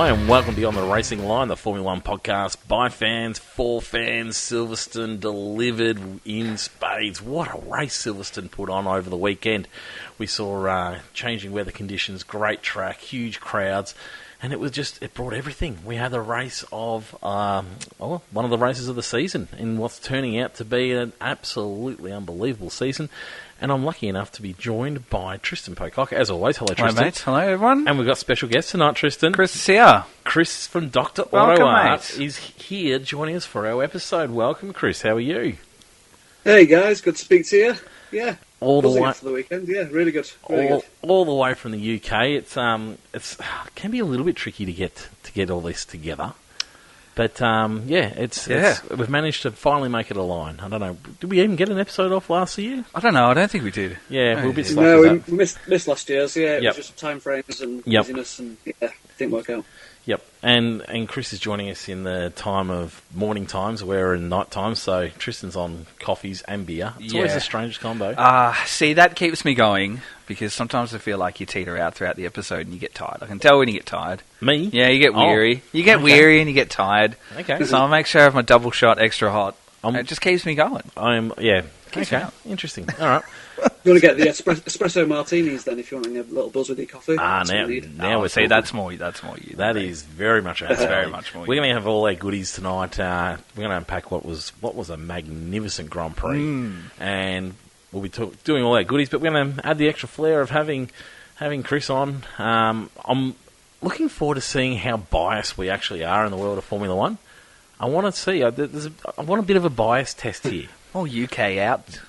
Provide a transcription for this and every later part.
Hi, and welcome to Beyond the Racing Line, the Formula One podcast by fans, for fans. Silverstone delivered in spades. What a race Silverstone put on over the weekend. We saw changing weather conditions, great track, huge crowds, and it brought everything. We had a race of, one of the races of the season in what's turning out to be an absolutely unbelievable season. And I'm lucky enough to be joined by Tristan Pocock, as always. Hello, Tristan. Hi, mate. Hello, everyone. And we've got special guests tonight, Tristan. Chris is here. Chris from Dr. Welcome, Auto Art mate. is here joining us for our episode. Welcome, Chris. How are you? Hey, guys. Good to speak to you. Yeah. All the way for the weekend. Yeah, really good. Really good. All the way from the UK. It can be a little bit tricky to get all this together. But, we've managed to finally make it a line. I don't know. Did we even get an episode off last year? I don't know. I don't think we did. Yeah, we're a bit slow. No, we missed last year's. Yeah, it Yep. was just time frames and Yep. busyness, and didn't work out. Yep, and Chris is joining us in the time of morning times. We're in night time, so Tristan's on coffees and beer. It's always the strangest combo. See, that keeps me going because sometimes I feel like you teeter out throughout the episode and you get tired. I can tell when you get tired. Me? Yeah, you get weary. You get weary and you get tired. Okay. So I'll make sure I have my double shot extra hot. It just keeps me going. Okay, interesting. All right. You want to get the espresso martinis then, if you want to have a little buzz with your coffee. Now we're see, talking. that's more you. That is very much our very alley. much more We're you. going to have all our goodies tonight. We're going to unpack what was a magnificent Grand Prix, and we'll be doing all our goodies. But we're going to add the extra flair of having Chris on. I'm looking forward to seeing how biased we actually are in the world of Formula One. I want to see. I want a bit of a bias test here. More UK out.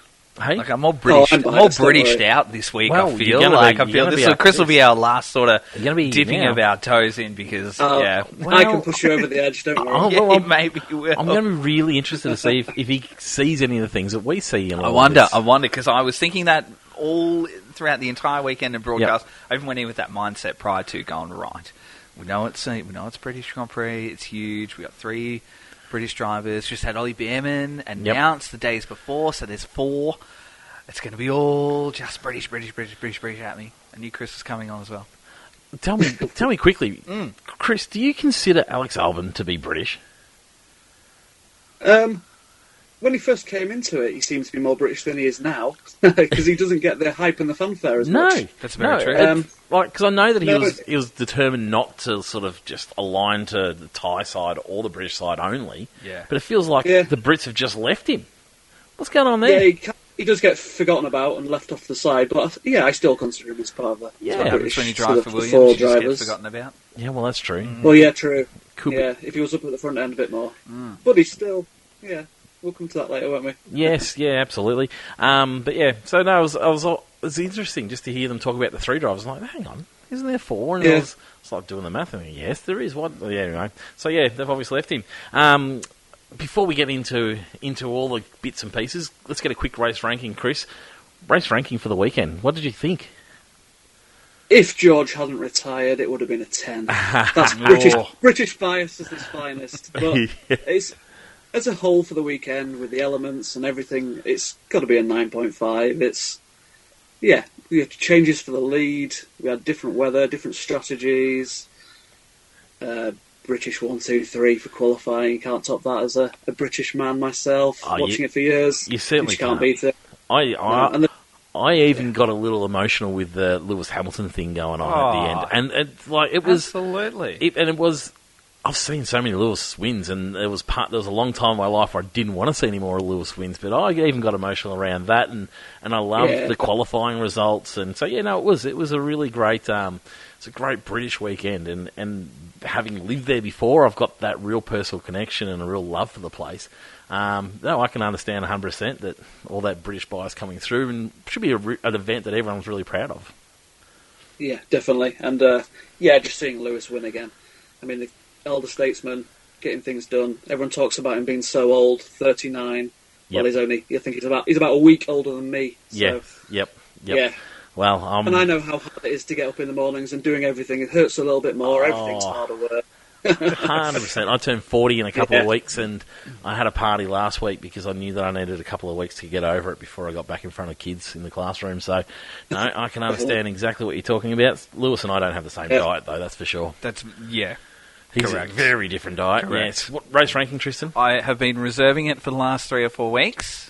Hey, Like I'm more British, I'm biased, don't Britished worry. out this week. Well, I feel you're like gonna be Chris will up- be our last sort of You're gonna be dipping now. of our toes in because I can push you over the edge, don't worry. Oh, yeah, well, maybe you will. I'm going to be really interested to see if he sees any of the things that we see in all I of this. wonder, because I was thinking that all throughout the entire weekend and broadcast. I even went in with that mindset prior to going right. We know it's British Grand Prix. It's huge. We got 3 British drivers. Just had Ollie Behrman announced the days before, so there's 4. It's going to be all just British at me. I knew Chris was coming on as well. Tell me quickly, Chris, do you consider Alex Albon to be British? When he first came into it, he seemed to be more British than he is now, because he doesn't get the hype and the fanfare as much. That's very true. Because I know that No, he was determined not to sort of just align to the Thai side or the British side only. Yeah. But it feels like the Brits have just left him. What's going on there? Yeah, he does get forgotten about and left off the side, but I still consider him as part of the British when you sort drive of for the Williams, 4 you just get drivers. forgotten about. Yeah, well, that's true. Well, yeah, true. Could be. If he was up at the front end a bit more. But he's still, we'll come to that later, won't we? Yes, yeah, absolutely. But yeah, so no, it was interesting just to hear them talk about the 3 drivers. I'm like, hang on, isn't there 4? And I was like doing the math, and yes, there is. What? Yeah, anyway. So yeah, they've obviously left him. Before we get into all the bits and pieces, let's get a quick race ranking, Chris. Race ranking for the weekend. What did you think? If George hadn't retired, it would have been a 10. That's British bias is its finest. But it's, as a whole for the weekend, with the elements and everything, it's got to be a 9.5. It's, we had changes for the lead. We had different weather, different strategies. British 1, 2, 3 for qualifying. You can't top that as a British man myself, watching it for years. You certainly can't beat it. I even got a little emotional with the Lewis Hamilton thing going on at the end, and it was absolutely. I've seen so many Lewis wins, and there was a long time in my life where I didn't want to see any more Lewis wins, but I even got emotional around that, and I loved the qualifying results, and so it was a really great it's a great British weekend, and having lived there before, I've got that real personal connection and a real love for the place. I can understand 100% that all that British bias coming through, and should be an event that everyone's really proud of. Yeah, definitely. And, just seeing Lewis win again. I mean, the elder statesman getting things done. Everyone talks about him being so old, 39. Well, he's about a week older than me. So, Yep. Yeah. Well, and I know how hard it is to get up in the mornings and doing everything. It hurts a little bit more. Everything's harder work. 100%. I turned 40 in a couple of weeks, and I had a party last week because I knew that I needed a couple of weeks to get over it before I got back in front of kids in the classroom. So, no, I can understand exactly what you're talking about. Lewis and I don't have the same diet, though, that's for sure. He's Correct. a very different diet. Correct. Yes. What race ranking, Tristan? I have been reserving it for the last 3 or 4 weeks,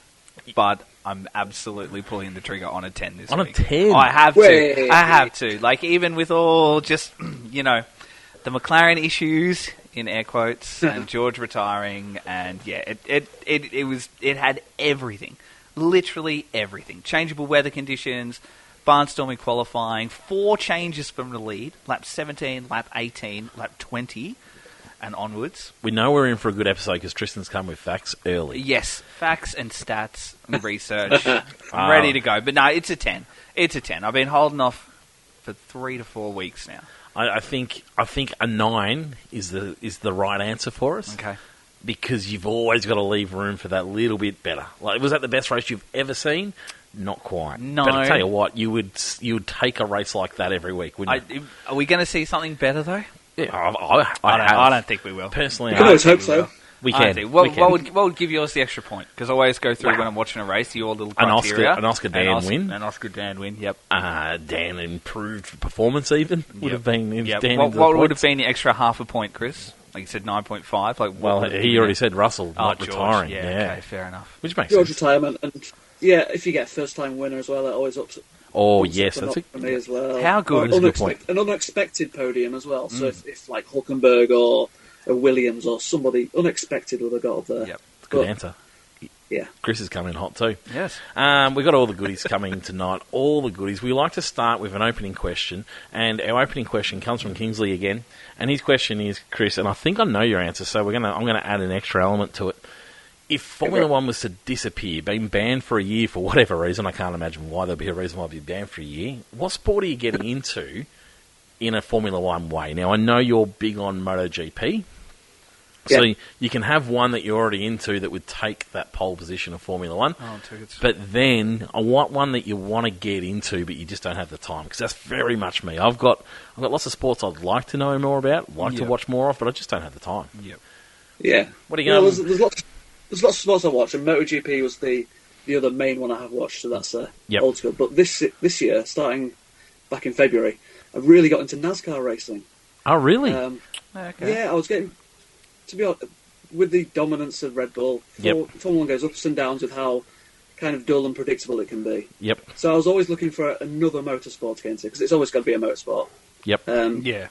but I'm absolutely pulling the trigger on a 10 this On a week. 10? I have Wait. to. I have to. Like, even with all just, the McLaren issues, in air quotes, and George retiring, and it had everything. Literally everything. Changeable weather conditions, barnstorming qualifying, 4 changes from the lead, lap 17, lap 18, lap 20, and onwards. We know we're in for a good episode because Tristan's come with facts early. Yes, facts and stats and research. I'm ready to go. But no, it's a 10. It's a 10. I've been holding off for 3 to 4 weeks now. I think a 9 is the right answer for us. Okay. Because you've always got to leave room for that little bit better. Like, was that the best race you've ever seen? Not quite. No. But I tell you what, you would take a race like that every week, wouldn't you? Are we going to see something better, though? Yeah, I don't think we will. Personally, You can always hope so. We I can. don't think. What, We can. what would give yours the extra point? Because I always go through when I'm watching a race, your little criteria. An Oscar Dan win. An Oscar Dan win, yep. Dan improved performance even would have been Yep. Dan What would have been the extra half a point, Chris? Like you said, 9.5. Like, Well, he already said Russell not George. retiring. Yeah, okay, fair enough. Which makes George sense. retirement, and if you get a first-time winner as well, it always ups. Oh, ups yes, the that's knock for me as well. How good? Or That's a good point. An unexpected podium as well. So if like Hulkenberg or a Williams or somebody unexpected would have got up there. Yep. Good But, answer. Yeah. Chris is coming hot too. Yes. We've got all the goodies coming tonight. All the goodies. We like to start with an opening question, and our opening question comes from Kingsley again. And his question is, Chris, and I think I know your answer, so I'm gonna add an extra element to it. If Formula One was to disappear, being banned for a year for whatever reason, I can't imagine why there'd be a reason why it'd be banned for a year. What sport are you getting into in a Formula One way? Now, I know you're big on MotoGP. So you can have one that you're already into that would take that pole position of Formula One. Oh, tickets. But then I want one that you want to get into, but you just don't have the time, because that's very much me. I've got lots of sports I'd like to know more about, to watch more of, but I just don't have the time. Yep. Yeah. What are you going? There's lots of sports I watch, and MotoGP was the other main one I have watched, so that's old school. But this year, starting back in February, I really got into NASCAR racing. Oh, really? Okay. Yeah, I was getting, to be honest, with the dominance of Red Bull, Formula 1 goes ups and downs with how kind of dull and predictable it can be. Yep. So I was always looking for another motorsport to get into, because it's always got to be a motorsport. Yep. Yeah.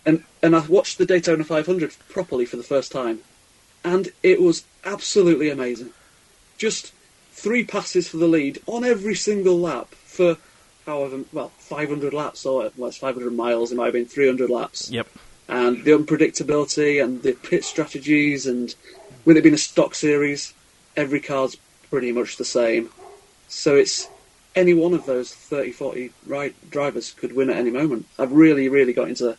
And I watched the Daytona 500 properly for the first time, and it was absolutely amazing. Just 3 passes for the lead on every single lap for 500 laps, or it's 500 miles, it might have been 300 laps. Yep. And the unpredictability and the pit strategies, and with it being a stock series, every car's pretty much the same. So it's any one of those 30, 40 drivers could win at any moment. I've really, really got into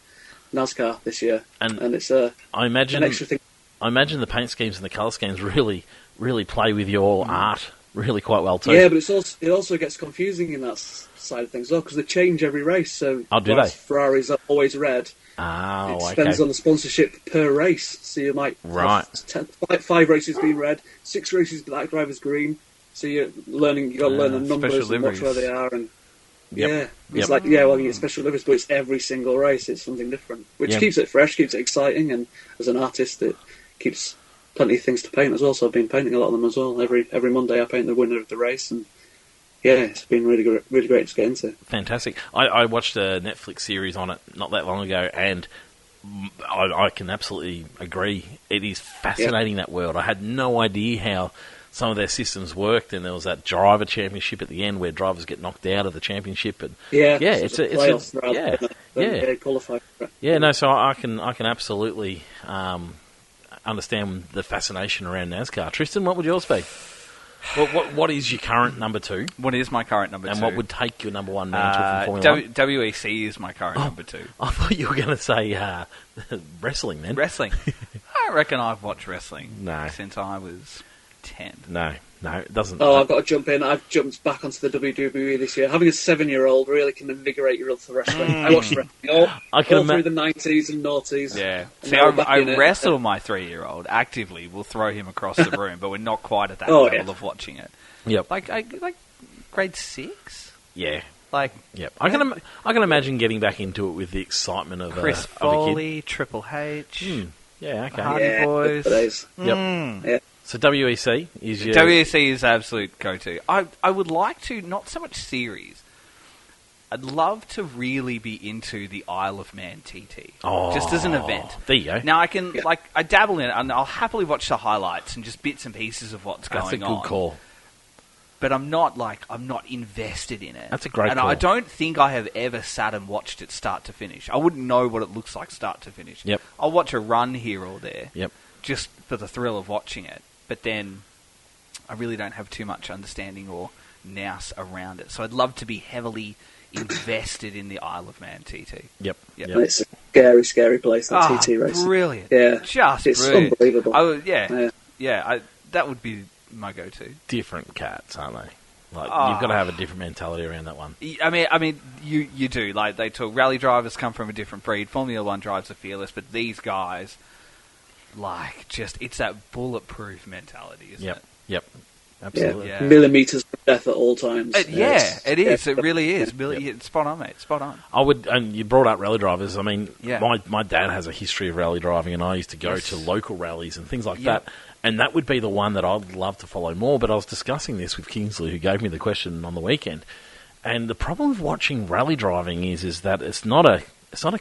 NASCAR this year, and it's an extra thing. I imagine the paint schemes and the colour schemes really, really play with your art really quite well too. Yeah, but it also gets confusing in that side of things as well, because they change every race. So do they? Ferraris are always red. Oh, it depends on the sponsorship per race. So you might have 5 races being red, 6 races black, drivers green. So you're learning. You got to learn the numbers and watch where they are. And it's like you get special liveries, but it's every single race. It's something different, which keeps it fresh, keeps it exciting, and as an artist, it keeps plenty of things to paint as well. So I've been painting a lot of them as well. Every Monday I paint the winner of the race, and it's been really great to get into. Fantastic. I watched a Netflix series on it not that long ago, and I can absolutely agree. It is fascinating, that world. I had no idea how some of their systems worked, and there was that driver championship at the end where drivers get knocked out of the championship. And qualify for it. Yeah, no. So I can absolutely understand the fascination around NASCAR. Tristan, what would yours be? What is your current number 2? What is my current number 2? And what would take your number 1 mantle from Formula 1? WEC is my current number 2. I thought you were going to say wrestling then. Wrestling. I reckon I've watched wrestling No. since I was 10. No, it doesn't. Oh, I've got to jump in. I've jumped back onto the WWE this year. Having a 7-year-old really can invigorate your love for wrestling. I watched wrestling all through the 90s and noughties. Yeah. See, I wrestle my 3-year-old actively. We'll throw him across the room, but we're not quite at that level of watching it. Yep. Like grade 6? Yeah. Like, yep. I can imagine getting back into it with the excitement of Chris of a Foley, Triple H, yeah, okay, Hardy Boys. Yep. Yeah. So WEC is your WEC is absolute go-to. I would like to, not so much series. I'd love to really be into the Isle of Man TT, just as an event. There you go. Now I can I dabble in it, and I'll happily watch the highlights and just bits and pieces of what's going on. That's a good call. But I'm not invested in it. That's a great and call. I don't think I have ever sat and watched it start to finish. I wouldn't know what it looks like start to finish. Yep. I'll watch a run here or there. Yep. Just for the thrill of watching it. But then I really don't have too much understanding or nous around it. So I'd love to be heavily invested in the Isle of Man TT. Yep. It's a scary, scary place, that TT race. Brilliant. Yeah. It's brilliant. Unbelievable. That would be my go-to. Different cats, aren't they? You've got to have a different mentality around that one. I mean, you do. Like, they talk, rally drivers come from a different breed. Formula One drivers are fearless, but these guys, it's that bulletproof mentality, isn't it? Yep. Absolutely. Yeah. Millimeters of death at all times. It is. It really is. Spot on, mate. Spot on. I would, and you brought up rally drivers. I mean, Yeah. my dad has a history of rally driving, and I used to go to local rallies and things like that. And that would be the one that I'd love to follow more. But I was discussing this with Kingsley, who gave me the question on the weekend. And the problem with watching rally driving is that it's not a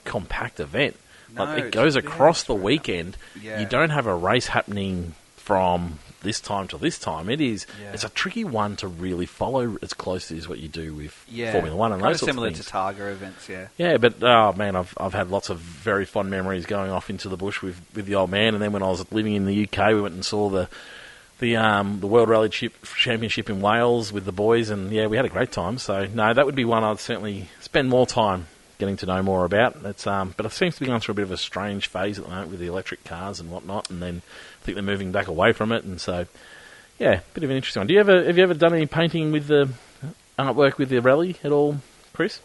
compact event. No, it goes across the spread out. weekend. Yeah. You don't have a race happening from this time to this time. It's a tricky one to really follow as closely as what you do with Formula One and those sorts of similar things. to Targa events, Yeah, but I've had lots of very fond memories going off into the bush with the old man. And then when I was living in the UK, we went and saw the World Rally Championship in Wales with the boys, and we had a great time. So no, that would be one I'd certainly spend more time getting to know more about. But it seems to be going through a bit of a strange phase at the moment with the electric cars and whatnot, and then I think they're moving back away from it, and so bit of an interesting one. Have you ever done any painting with the artwork with the rally at all, Chris?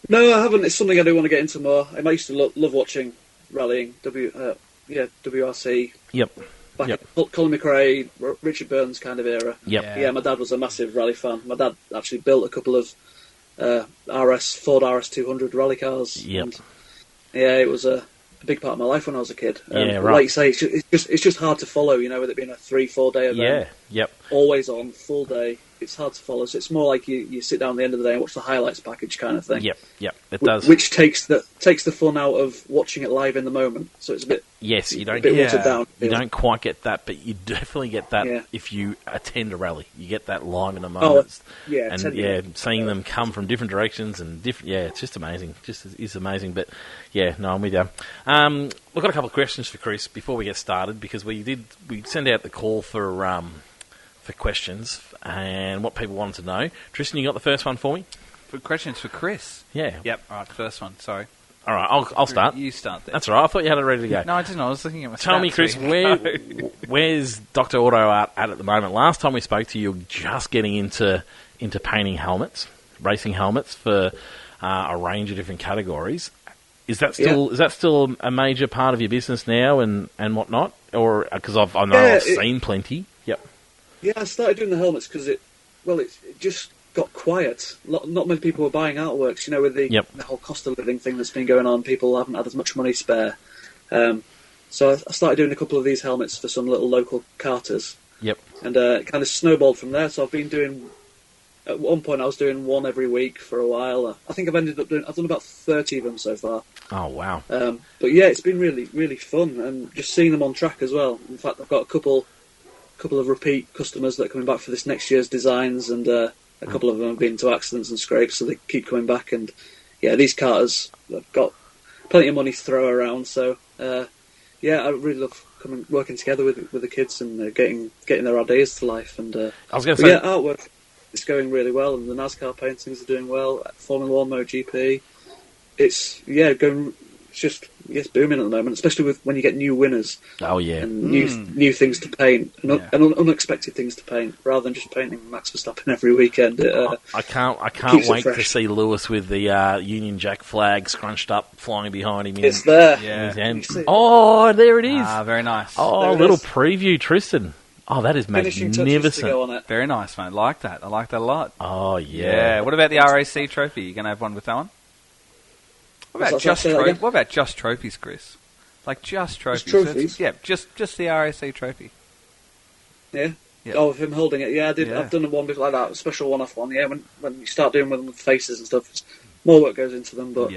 No, I haven't. It's something I do want to get into more. I used to love watching rallying, WRC. Yep. Back in Colin McRae, Richard Burns kind of era. Yep. Yeah, my dad was a massive rally fan. My dad actually built a couple of Ford RS 200 rally cars. Yep. And, it was a big part of my life when I was a kid. Right. Like you say, it's just hard to follow. With it being a 3-4 day event. Yep. Always on, full day. It's hard to follow. So it's more like you sit down at the end of the day and watch the highlights package kind of thing. Yep. It does. Which takes the fun out of watching it live in the moment. So it's a bit. Yes, you don't. A bit watered down. You don't quite get that, but you definitely get that if you attend a rally. You get that live in the moment. Seeing them come from different directions and different. Yeah, it's just amazing. It's amazing. But no, I'm with you. We've got a couple of questions for Chris before we get started, because we send out the call for questions and what people wanted to know. Tristan, you got the first one for me? For questions for Chris? Yeah. Yep, all right, first one, sorry. All right, I'll start. You start there. That's all right, I thought you had it ready to go. No, I didn't, I was looking at my Tell me, stats. Chris, where's Dr. Auto Art at the moment? Last time we spoke to you, you were just getting into painting helmets, racing helmets for a range of different categories. Is that still a major part of your business now and whatnot? Or because I've seen plenty. Yep. Yeah, I started doing the helmets because it just got quiet. Not many people were buying artworks, with the whole cost of living thing that's been going on. People haven't had as much money spare. So I started doing a couple of these helmets for some little local carters. Yep. And it kind of snowballed from there. So I've been doing. At one point, I was doing one every week for a while. I think I've done about 30 of them so far. Oh wow! But it's been really, really fun, and just seeing them on track as well. In fact, I've got a couple of repeat customers that are coming back for this next year's designs, and a couple of them have been into accidents and scrapes, so they keep coming back. And these carters have got plenty of money to throw around. So I really love working together with the kids and getting their ideas to life. And I was going to say, artwork. It's going really well, and the NASCAR paintings are doing well. Formula One, MotoGP, it's booming at the moment, especially when you get new winners. Oh yeah, and new things to paint and unexpected things to paint, rather than just painting Max Verstappen every weekend. I can't wait to see Lewis with the Union Jack flag scrunched up, flying behind him. It's there. Yeah. Oh, there it is. Ah, very nice. Oh, a little preview, Tristan. Oh, that is finishing touches to magnificent. go on it. Very nice, mate. I like that a lot. Oh, yeah. What about the RAC trophy? You going to have one with that one? What about just trophies, Chris? Like just trophies? Just trophies? Yeah, just the RAC trophy. Yeah. Yep. Oh, with him holding it. Yeah, I did. Yeah. I've done one bit like that, a special one-off one. Yeah, when you start doing them with faces and stuff, more work goes into them. But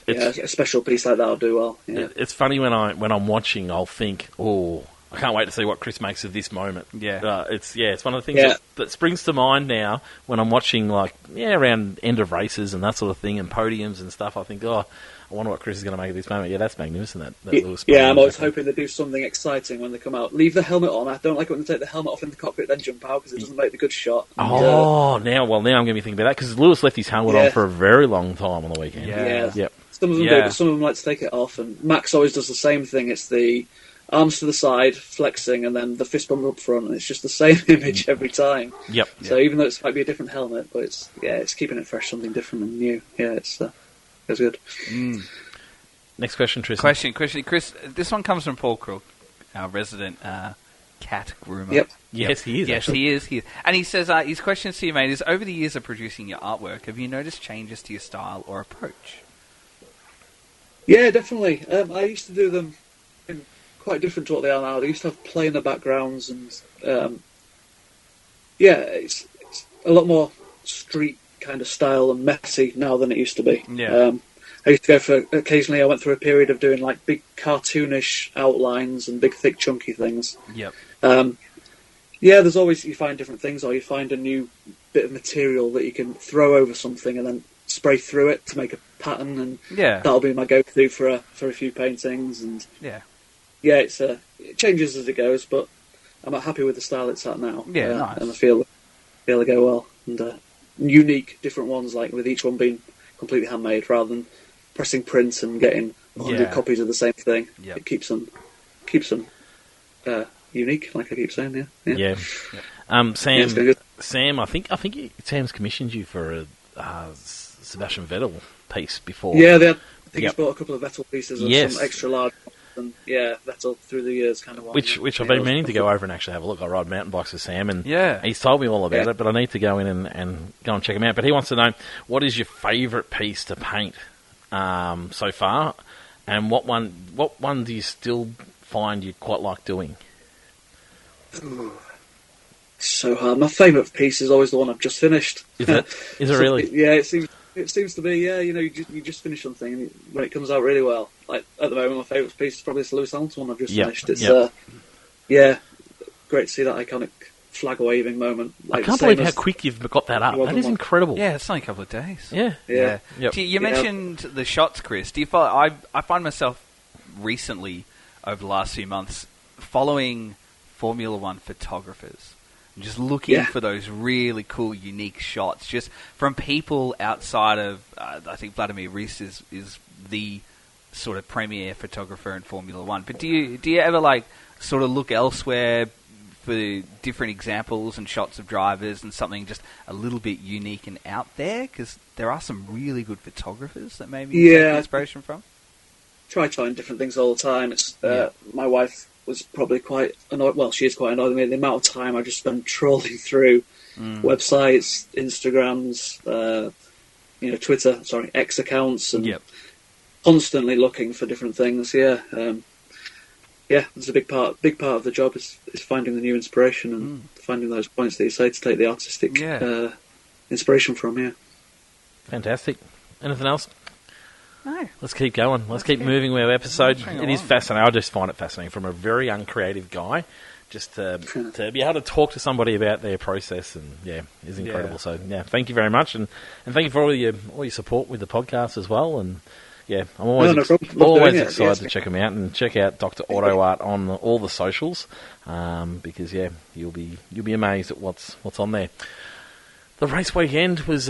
a special piece like that will do well. Yeah. It's funny when I'm watching, I'll think, oh, I can't wait to see what Chris makes of this moment. Yeah. It's one of the things that springs to mind now when I'm watching, around end of races and that sort of thing and podiums and stuff. I think, I wonder what Chris is going to make of this moment. Yeah, that's magnificent. That Lewis. Yeah, I'm always hoping they do something exciting when they come out. Leave the helmet on. I don't like it when they take the helmet off in the cockpit then jump out because it doesn't make the good shot. Now I'm going to be thinking about that because Lewis left his helmet on for a very long time on the weekend. Yeah. Yep. Some of them do, but some of them like to take it off. And Max always does the same thing. It's the arms to the side, flexing, and then the fist bump up front, and it's just the same image every time. Yep. So even though it might be a different helmet, but it's keeping it fresh, something different and new. Yeah, it's good. Next question, Tristan. Question, Chris. This one comes from Paul Crook, our resident cat groomer. Yep. Yes, he is. Yes, he is. And he says his question to you, mate, is: over the years of producing your artwork, have you noticed changes to your style or approach? Yeah, definitely. I used to do them in quite different to what they are now. They used to have play in the backgrounds, and it's a lot more street kind of style and messy now than it used to be. Yeah. I used to go occasionally I went through a period of doing like big cartoonish outlines and big thick chunky things. Yep. There's always, you find different things, or you find a new bit of material that you can throw over something and then spray through it to make a pattern, and that'll be my go-to for a few paintings. And it changes as it goes, but I'm happy with the style it's at now. Yeah, nice. And I feel they go well, and unique, different ones, like with each one being completely handmade rather than pressing print and getting 100 copies of the same thing. Yep. It keeps them unique, like I keep saying. Yeah. Sam, I think Sam's commissioned you for a Sebastian Vettel piece before. Yeah, I think he's bought a couple of Vettel pieces and some extra large. And Vettel through the years kind of one. Which I've been meaning to go over and actually have a look. I ride mountain bikes with Sam, and he's told me all about it, but I need to go in and go and check him out. But he wants to know, what is your favourite piece to paint so far, and what one do you still find you quite like doing? So hard. My favourite piece is always the one I've just finished. Is it? Is it really? Yeah, it seems to be. Yeah, you just finish something, and when it comes out really well. Like at the moment, my favourite piece is probably this Lewis Hamilton one I've just finished. It's great to see that iconic flag waving moment. Like, I can't believe how quick you've got that up. That is incredible. Yeah, it's only a couple of days. Yeah. Yep. You mentioned the shots, Chris. Do you find I find myself recently over the last few months following Formula One photographers. Just looking for those really cool, unique shots, just from people outside of. I think Vladimir Reese is the sort of premier photographer in Formula One. But do you ever sort of look elsewhere for different examples and shots of drivers and something just a little bit unique and out there? Because there are some really good photographers that maybe you take inspiration from. Trying different things all the time. It's my wife was probably quite annoyed. Well, she is quite annoyed with me. The amount of time I just spend trawling through websites, Instagrams, Twitter, X accounts, and constantly looking for different things. It's a big part of the job is finding the new inspiration and finding those points that you say to take the artistic inspiration from. Yeah, fantastic. Anything else? No. Let's keep going. Let's keep moving with our episode. It is fascinating. I just find it fascinating from a very uncreative guy. Just to be able to talk to somebody about their process, and is incredible. So thank you very much, and thank you for all your support with the podcast as well. And I'm always excited to check them out, and check out Dr. Auto Art on all the socials, because you'll be amazed at what's on there. The race weekend was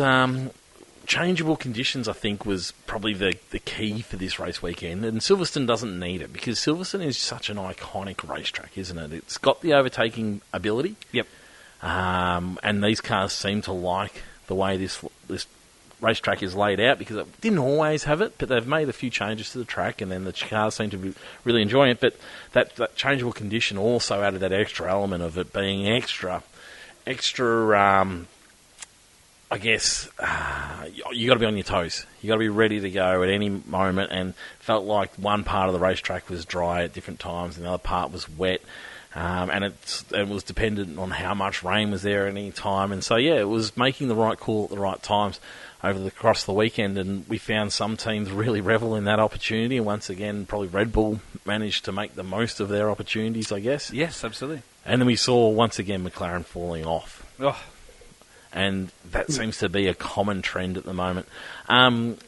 changeable conditions. I think was probably the key for this race weekend, and Silverstone doesn't need it because Silverstone is such an iconic racetrack, isn't it? It's got the overtaking ability. Yep. And these cars seem to like the way this racetrack is laid out, because it didn't always have it, but they've made a few changes to the track, and then the cars seem to be really enjoying it. But that changeable condition also added that extra element of it being extra. I guess you got to be on your toes. You got to be ready to go at any moment, and felt like one part of the racetrack was dry at different times, and the other part was wet. And it was dependent on how much rain was there at any time. And so, it was making the right call at the right times across the weekend. And we found some teams really revel in that opportunity. And once again, probably Red Bull managed to make the most of their opportunities, I guess. Yes, absolutely. And then we saw, once again, McLaren falling off. Oh. And that seems to be a common trend at the moment.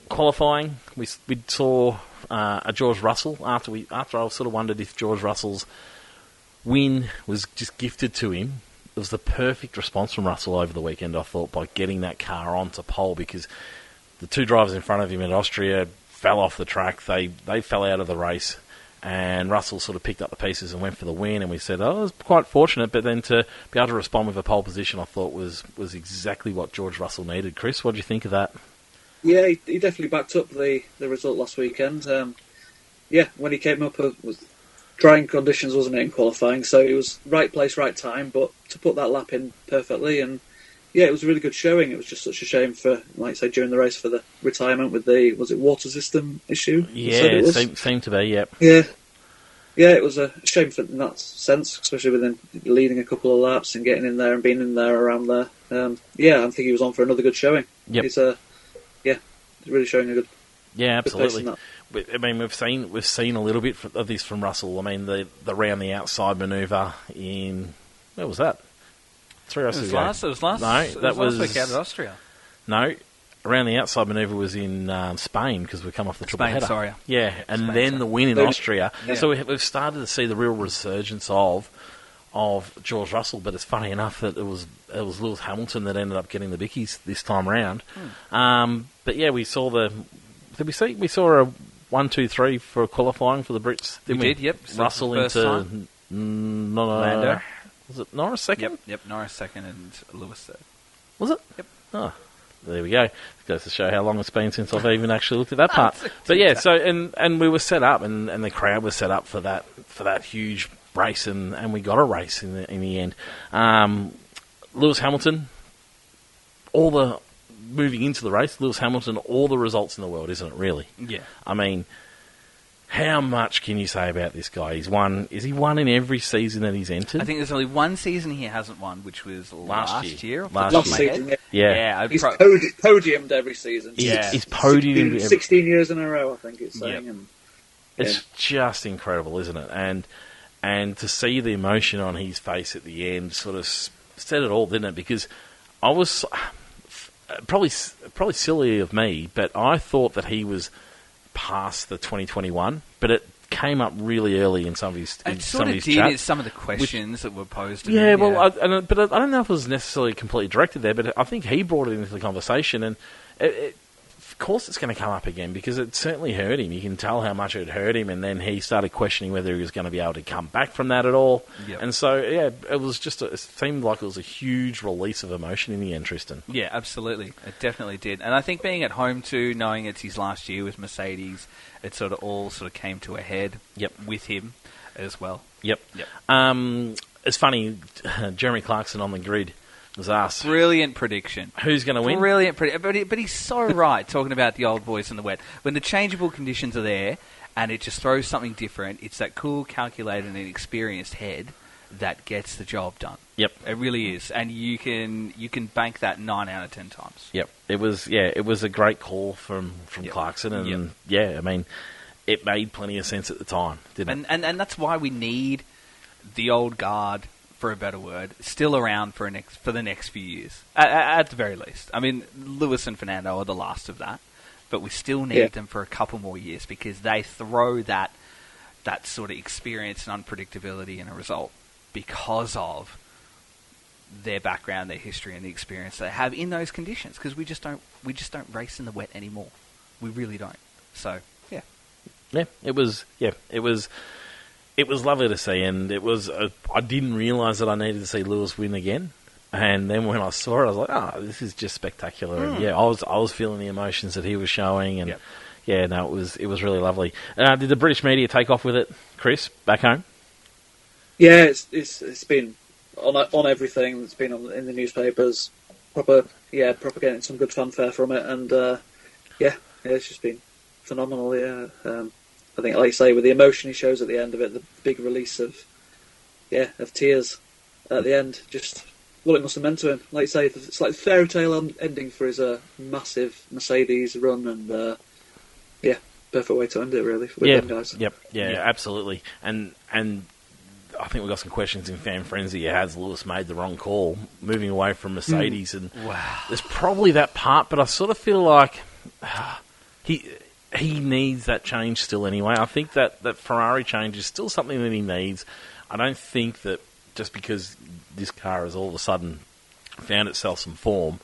Qualifying, we saw a George Russell, after I sort of wondered if George Russell's win was just gifted to him. It was the perfect response from Russell over the weekend, I thought, by getting that car onto pole, because the two drivers in front of him at Austria fell off the track. They fell out of the race, and Russell sort of picked up the pieces and went for the win, and we said, it was quite fortunate, but then to be able to respond with a pole position, I thought was exactly what George Russell needed. Chris, what do you think of that? Yeah, he definitely backed up the result last weekend. When he came up with trying conditions, wasn't it, in qualifying? So it was right place, right time, but to put that lap in perfectly, and it was a really good showing. It was just such a shame for, like you say, during the race for the retirement with the, was it water system issue? Yeah, it seemed to be, yep. Yeah, it was a shame in that sense, especially with him leading a couple of laps and getting in there and being in there around there. I think he was on for another good showing. Yep. He's really showing a good. Yeah, absolutely. I mean, we've seen a little bit of this from Russell. I mean, the round the outside manoeuvre in, where was that? 3 races ago. It was last. No, that was last week out of Austria. No, around the outside manoeuvre was in Spain, because we come off the triple header. Sorry. Yeah, and Spain, then the win in Austria. Yeah. So we've started to see the real resurgence of George Russell. But it's funny enough that it was Lewis Hamilton that ended up getting the bickies this time round. But yeah, we saw we saw a 1, 2, 3 for qualifying for the Brits. Didn't we? Did, yep. Russell into Lando. Was it Norris second? Yep. Norris second and Lewis third. Was it? Yep. Oh, there we go. It goes to show how long it's been since I've even actually looked at that part. But yeah, so and we were set up, and the crowd was set up for that huge race, and we got a race in the end. Lewis Hamilton, moving into the race, Lewis Hamilton, all the results in the world, isn't it, really? Yeah. I mean, how much can you say about this guy? Is he won in every season that he's entered? I think there's only one season he hasn't won, which was last year. Last season, yeah. He's podiumed every season. He's podiumed 16 years in a row, I think it's saying. Yep. It's just incredible, isn't it? And to see the emotion on his face at the end sort of said it all, didn't it? Because I was probably silly of me, but I thought that he was past the 2021, but it came up really early in some of his It some of his did. chats. Some of the questions that were posed to Yeah, him. well, but I don't know if it was necessarily completely directed there, but I think he brought it into the conversation, and of course it's going to come up again, because it certainly hurt him. You can tell how much it hurt him, and then he started questioning whether he was going to be able to come back from that at all. Yep. And so, it was it seemed like it was a huge release of emotion in the end, Tristan. Yeah, absolutely. It definitely did. And I think being at home too, knowing it's his last year with Mercedes, it sort of came to a head. Yep. With him as well. Yep. It's funny, Jeremy Clarkson on the grid was asked, brilliant prediction. Who's going to win? Brilliant prediction. But he's so right, talking about the old boys in the wet. When the changeable conditions are there, and it just throws something different, it's that cool, calculated and experienced head that gets the job done. Yep. It really is. And you can bank that 9 out of 10 times. Yep. It was a great call from Clarkson, and I mean, it made plenty of sense at the time, didn't it? And that's why we need the old guard, for a better word, still around for the next few years, at the very least. I mean, Lewis and Fernando are the last of that, but we still need them for a couple more years, because they throw that sort of experience and unpredictability in a result because of their background, their history, and the experience they have in those conditions. Because we just don't race in the wet anymore. We really don't. So it was lovely to see, and it was. I didn't realise that I needed to see Lewis win again. And then when I saw it, I was like, "Oh, this is just spectacular!" And I was feeling the emotions that he was showing, and it was really lovely. Did the British media take off with it, Chris, back home? Yeah, it's been on everything. It's been in the newspapers. Proper getting some good fanfare from it, and it's just been phenomenal. Yeah, I think, like you say, with the emotion he shows at the end of it, the big release of tears at the end, just what it must have meant to him. Like you say, it's like a fairy tale ending for his massive Mercedes run, and perfect way to end it, really, with them guys. Yep, absolutely. And I think we've got some questions in Fan Frenzy. Has Lewis made the wrong call moving away from Mercedes? And there's probably that part, but I sort of feel like he needs that change still anyway. I think that Ferrari change is still something that he needs. I don't think that just because this car has all of a sudden found itself some form,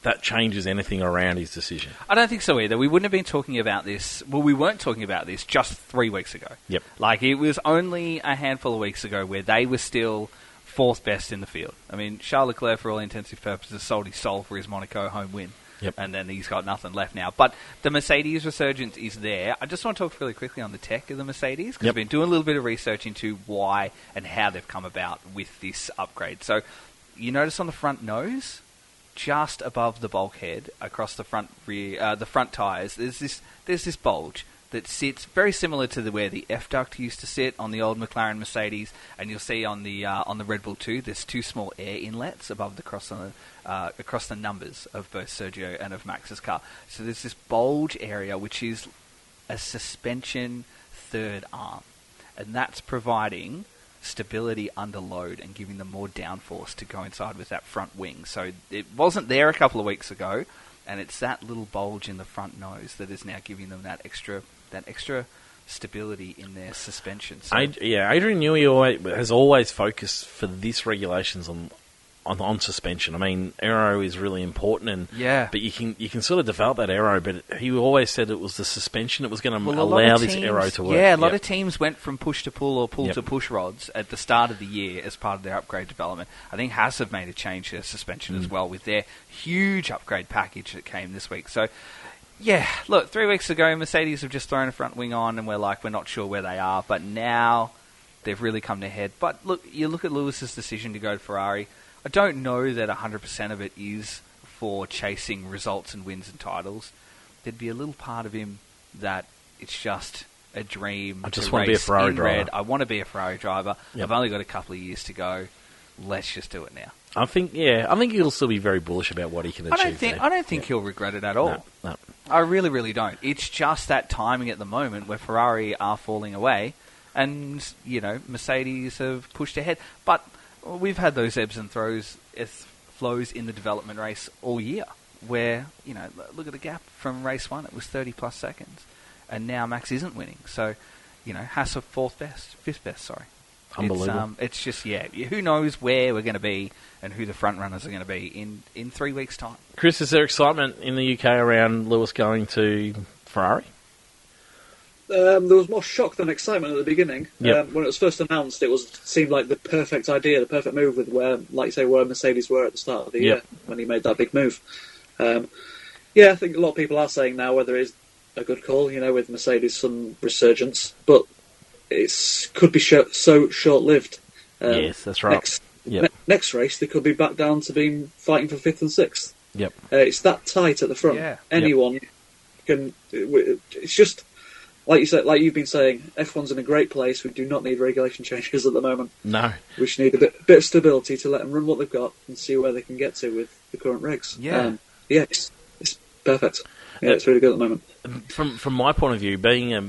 that changes anything around his decision. I don't think so either. We wouldn't have been talking about this. Well, we weren't talking about this just 3 weeks ago. Yep. Like, it was only a handful of weeks ago where they were still fourth best in the field. I mean, Charles Leclerc, for all intensive purposes, sold his soul for his Monaco home win. Yep. And then he's got nothing left now. But the Mercedes resurgence is there. I just want to talk really quickly on the tech of the Mercedes, because I've been doing a little bit of research into why and how they've come about with this upgrade. So you notice on the front nose, just above the bulkhead, across the front rear, the front tyres, there's this bulge that sits very similar to where the F duct used to sit on the old McLaren Mercedes, and you'll see on the Red Bull 2, there's two small air inlets above across the numbers of both Sergio and of Max's car. So there's this bulge area which is a suspension third arm, and that's providing stability under load and giving them more downforce to coincide with that front wing. So it wasn't there a couple of weeks ago, and it's that little bulge in the front nose that is now giving them that extra stability in their suspension. So, Adrian Newey has always focused for this regulations on suspension. I mean, aero is really important, but you can sort of develop that aero. But he always said it was the suspension that was going to allow this aero to work. Yeah, a lot of teams went from push to pull or pull to push rods at the start of the year as part of their upgrade development. I think Haas have made a change to their suspension as well with their huge upgrade package that came this week. So, yeah, look, 3 weeks ago, Mercedes have just thrown a front wing on, and we're not sure where they are. But now they've really come to head. But look, you look at Lewis's decision to go to Ferrari. I don't know that 100% of it is for chasing results and wins and titles. There'd be a little part of him that it's just a dream. I just want to be a Ferrari driver. I want to be a Ferrari driver. Yep. I've only got a couple of years to go. Let's just do it now. I think he'll still be very bullish about what he can achieve. I don't think he'll regret it at all. No. I really, really don't. It's just that timing at the moment where Ferrari are falling away, and Mercedes have pushed ahead. But we've had those ebbs and flows in the development race all year, where look at the gap from race 1; it was 30 plus seconds, and now Max isn't winning. So, Haas are fifth best. Sorry. Unbelievable. It's just, who knows where we're going to be and who the front runners are going to be in 3 weeks' time. Chris, is there excitement in the UK around Lewis going to Ferrari? There was more shock than excitement at the beginning. Yep. When it was first announced, it seemed like the perfect idea, the perfect move with where Mercedes were at the start of the year when he made that big move. I think a lot of people are saying now whether it's a good call, with Mercedes some resurgence, but it could be so short-lived. Yes, that's right. Next race, they could be back down to fighting for 5th and 6th. Yep. It's that tight at the front. Yeah. Anyone can. It's just like you said, like you've been saying. F1's in a great place. We do not need regulation changes at the moment. No. We just need a bit of stability to let them run what they've got and see where they can get to with the current regs. Yeah. It's perfect. Yeah, it's really good at the moment. From my point of view, being a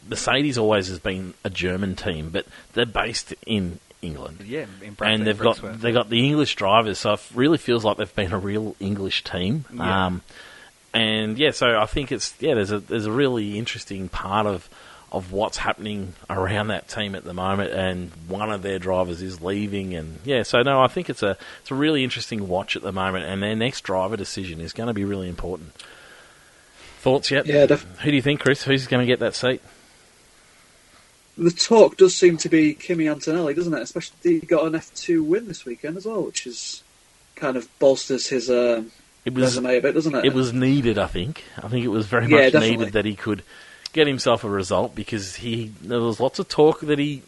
Mercedes always has been a German team, but they're based in England. Yeah, in Bradford, and they've got the English drivers, so it really feels like they've been a real English team. Yeah. So I think there's a really interesting part of what's happening around that team at the moment, and one of their drivers is leaving, and I think it's a really interesting watch at the moment, and their next driver decision is going to be really important. Thoughts yet? Yeah, definitely. Who do you think, Chris? Who's going to get that seat? The talk does seem to be Kimi Antonelli, doesn't it? Especially he got an F2 win this weekend as well, which is kind of bolsters his resume a bit, doesn't it? It was needed, I think. I think it was very much definitely needed that he could get himself a result, because there was lots of talk that he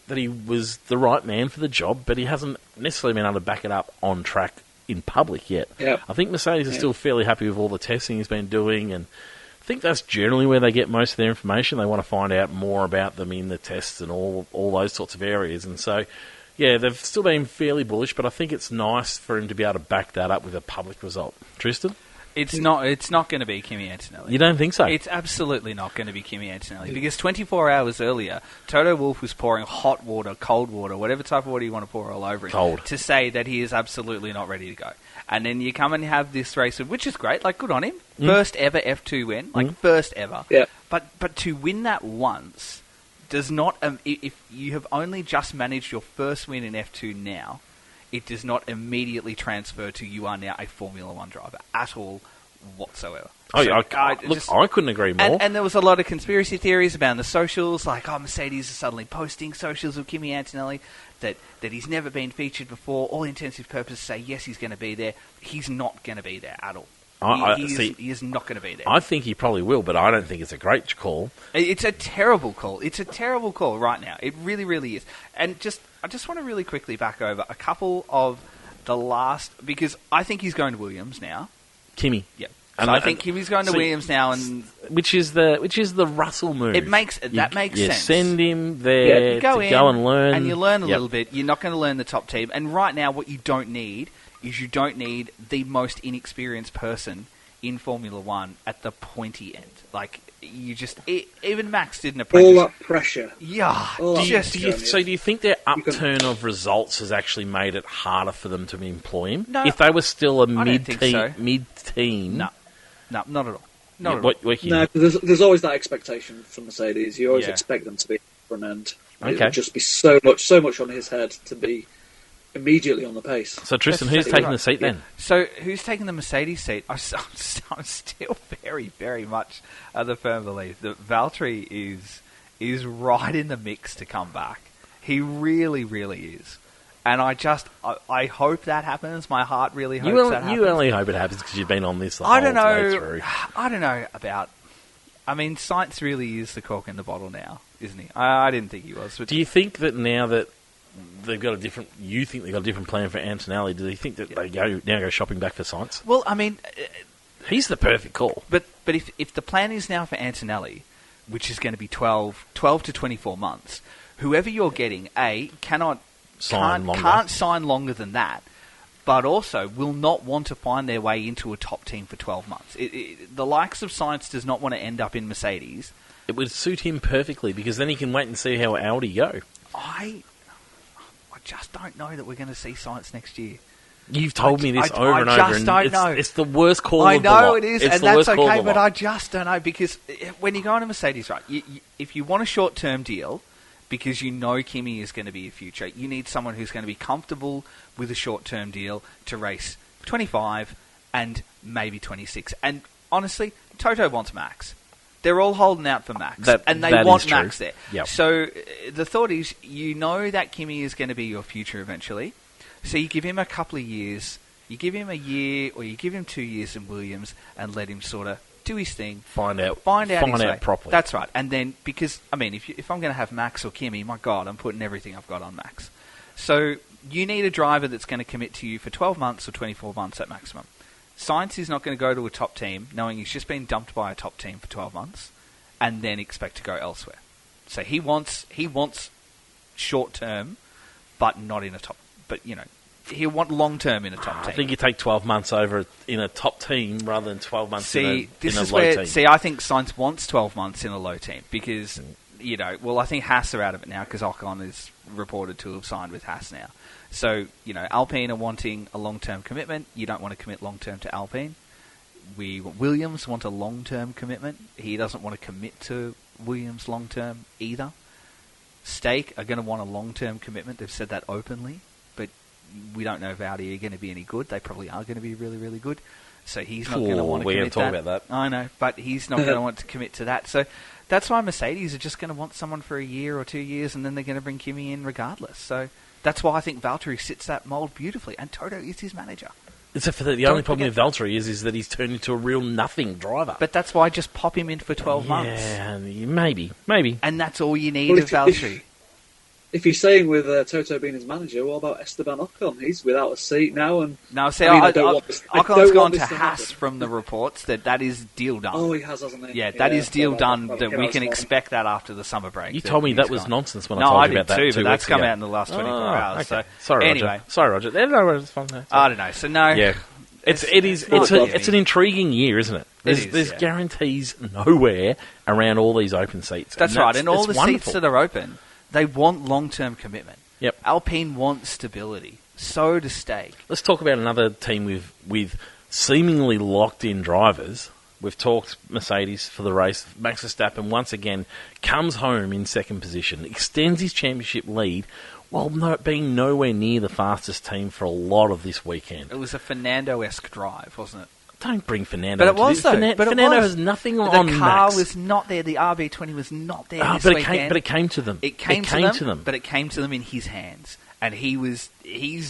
was the right man for the job, but he hasn't necessarily been able to back it up on track in public yet. Yep. I think Mercedes is still fairly happy with all the testing he's been doing, and I think that's generally where they get most of their information. They want to find out more about them in the tests and all those sorts of areas. And so, yeah, they've still been fairly bullish, but I think it's nice for him to be able to back that up with a public result. Tristan? It's not going to be Kimi Antonelli. You don't think so? It's absolutely not going to be Kimi Antonelli, because 24 hours earlier, Toto Wolff was pouring hot water, cold water, whatever type of water you want to pour all over him, to say that he is absolutely not ready to go. And then you come and have this race, which is great, like, good on him. First ever F2 win, first ever. Yeah. But to win that once does not, if you have only just managed your first win in F2 now, it does not immediately transfer to you are now a Formula One driver at all whatsoever. Oh, yeah, I couldn't agree more. And there was a lot of conspiracy theories about the socials, like, Mercedes is suddenly posting socials of Kimi Antonelli, that he's never been featured before. All intensive purposes say, yes, he's going to be there. He's not going to be there at all. He is not going to be there. I think he probably will, but I don't think it's a great call. It's a terrible call. It's a terrible call right now. It really, really is. And I just want to really quickly back over a couple of the last, because I think he's going to Williams now. Kimi. Yep. And I think Kimi's going to Williams now, and which is the Russell move. That makes sense. Send him there go and learn, and you learn a little bit. You're not going to learn the top team, and right now, what you don't need is the most inexperienced person in Formula One at the pointy end. Like, even Max didn't apprentice. All that pressure. Yeah. Do you think their upturn of results has actually made it harder for them to employ him? No. If they were still a mid-team. No, not at all. No, there's always that expectation from Mercedes. You always expect them to be front end. Okay. It would just be so much on his head to be immediately on the pace. So Tristan, who's taking the seat then? So who's taking the Mercedes seat? I'm still very, very much of the firm belief that Valtteri is right in the mix to come back. He really, really is. And I hope that happens. My heart really hopes that happens. You only hope it happens because you've been on this the I whole don't know. way through. I don't know about... I mean, Sainz really is the cork in the bottle now, isn't he? I didn't think he was. Do you think that now that they've got a different... You think they've got a different plan for Antonelli, do you think that they now go shopping back for Sainz? Well, I mean... He's the perfect call. But if the plan is now for Antonelli, which is going to be 12 to 24 months, whoever you're getting, can't sign longer than that, but also will not want to find their way into a top team for 12 months. The likes of Sainz does not want to end up in Mercedes. It would suit him perfectly, because then he can wait and see how Audi go. I just don't know that we're going to see Sainz next year. You've told me this over and over. I just don't know. It's the worst call I of the lot. know it is, it's and that's okay, but I just don't know, because when you go on a Mercedes, right, if you want a short-term deal, because you know Kimi is going to be a future, you need someone who's going to be comfortable with a short-term deal to race 25 and maybe 26. And honestly, Toto wants Max. They're all holding out for Max, and they want Max there. Yep. So the thought is, you know that Kimi is going to be your future eventually. So you give him a couple of years, you give him a year, or you give him 2 years in Williams, and let him sort of do his thing. Find out properly. That's right. And then, because, I mean, if I'm going to have Max or Kimi, my God, I'm putting everything I've got on Max. So you need a driver that's going to commit to you for 12 months or 24 months at maximum. Sainz is not going to go to a top team knowing he's just been dumped by a top team for 12 months and then expect to go elsewhere. So he wants short term, but not in a top. But, you know, he'll want long term in a top team. I think you take 12 months over in a top team rather than 12 months in a low team. See, I think Sainz wants 12 months in a low team because, you know, well, I think Haas are out of it now because Ocon is reported to have signed with Haas now. So, you know, Alpine are wanting a long-term commitment. You don't want to commit long-term to Alpine. Williams want a long-term commitment. He doesn't want to commit to Williams long-term either. Stake are going to want a long-term commitment. They've said that openly. But we don't know if Audi are going to be any good. They probably are going to be really, really good. So he's not going to want to commit talk about that. I know, but he's not going to want to commit to that. So that's why Mercedes are just going to want someone for a year or 2 years, and then they're going to bring Kimi in regardless. So that's why I think Valtteri fits that mould beautifully, and Toto is his manager. Except for the only problem with Valtteri is that he's turned into a real nothing driver. But that's why just pop him in for 12 months. Yeah, maybe. And that's all you need of Valtteri. If you're saying with Toto being his manager, what about Esteban Ocon? He's without a seat now. And no, see, Ocon's gone to Haas from the reports that is deal done. Oh, he has, hasn't he? Yeah, that is deal done. That we can expect that after the summer break. You told me that was nonsense when I told you about that 2 weeks ago. But that's come out in the last 24 hours. Okay. So Sorry, anyway. Roger. Sorry, Roger. No, it's fine. I don't know. So no. Yeah. It's an intriguing year, isn't it? There's guarantees nowhere around all these open seats. That's right, and all the wonderful. seats that are open, they want long-term commitment. Yep. Alpine wants stability. So does Stake. Let's talk about another team with seemingly locked-in drivers. We've talked Mercedes for the race. Max Verstappen once again comes home in second position, extends his championship lead, while being nowhere near the fastest team for a lot of this weekend. It was a Fernando-esque drive, wasn't it? Don't bring Fernando. But it was, though. Fernando has nothing on Max. The car was not there. The RB20 was not there this weekend. But it came to them. It came to them. But it came to them in his hands. And he's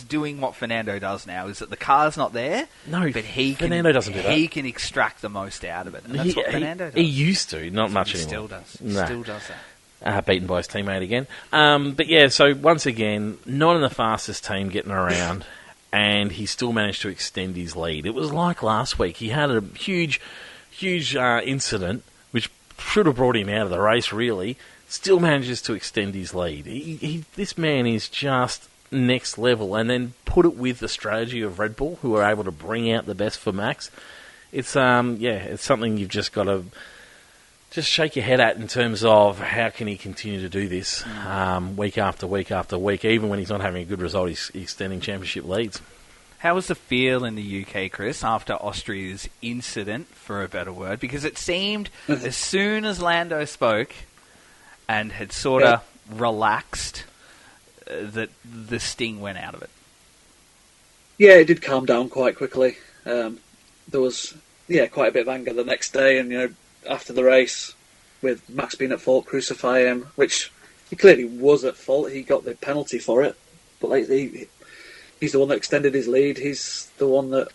doing what Fernando does now, is that the car's not there, no, but Fernando doesn't do that. He can extract the most out of it. And that's what Fernando does. He used to, not much anymore. Still does. Nah. Still does that. Beaten by his teammate again. But yeah, so once again, not in the fastest team getting around, and he still managed to extend his lead. It was like last week. He had a huge incident, which should have brought him out of the race, really. Still manages to extend his lead. This man is just next level, and then put it with the strategy of Red Bull, who are able to bring out the best for Max. It's something you've just got to just shake your head at in terms of how can he continue to do this week after week after week, even when he's not having a good result, he's extending championship leads. How was the feel in the UK, Chris, after Austria's incident, for a better word? Because it seemed as soon as Lando spoke and had sort of relaxed, that the sting went out of it. Yeah, it did calm down quite quickly. There was quite a bit of anger the next day, and after the race, with Max being at fault, crucify him, which he clearly was at fault. He got the penalty for it, but he's the one that extended his lead. He's the one that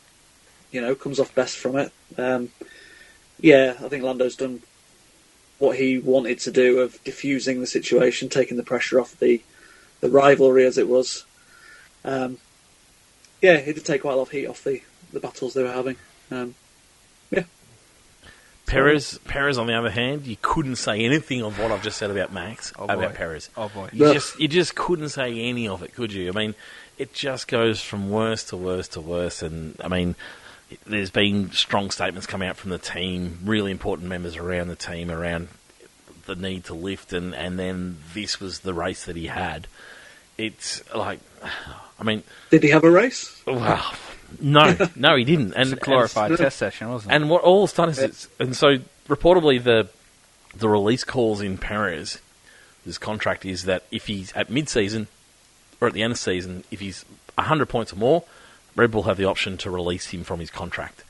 comes off best from it. I think Lando's done what he wanted to do of diffusing the situation, taking the pressure off the rivalry as it was. He did take quite a lot of heat off the battles they were having. Perez, on the other hand, you couldn't say anything of what I've just said about Max, about Perez. Oh, boy. You just couldn't say any of it, could you? I mean, it just goes from worse to worse to worse. And, I mean, there's been strong statements come out from the team, really important members around the team, around the need to lift, and then this was the race that he had. It's like, I mean... Did he have a race? Well... No, he didn't. And it's a glorified test session, wasn't it? And what all it's done is, so reportedly the release clause in Perez, his contract is that if he's at mid-season or at the end of the season, if he's 100 points or more, Red Bull have the option to release him from his contract.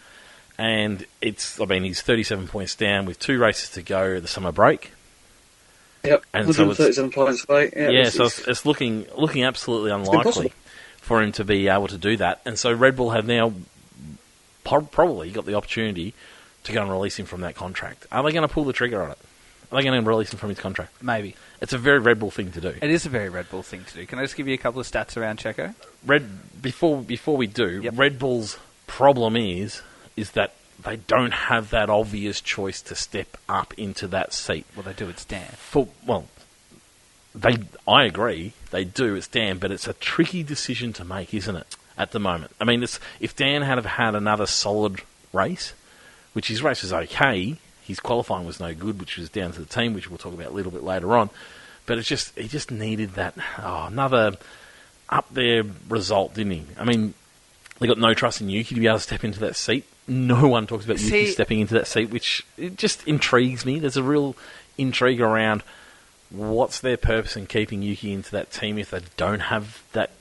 And he's 37 points down with 2 races to go at the summer break. Yep, and 137 points away. So it's looking absolutely unlikely for him to be able to do that. And so Red Bull have now probably got the opportunity to go and release him from that contract. Are they going to pull the trigger on it? Are they going to release him from his contract? Maybe. It's a very Red Bull thing to do. It is a very Red Bull thing to do. Can I just give you a couple of stats around Checo? Before we do, Red Bull's problem is that they don't have that obvious choice to step up into that seat. Well, they do. It's Dan. I agree, they do, it's Dan, but it's a tricky decision to make, isn't it, at the moment? I mean, if Dan had another solid race, which his race was okay, his qualifying was no good, which was down to the team, which we'll talk about a little bit later on, but he just needed that, another up-there result, didn't he? I mean, they got no trust in Yuki to be able to step into that seat. No one talks about Yuki stepping into that seat, which it just intrigues me. There's a real intrigue around what's their purpose in keeping Yuki into that team if they don't have that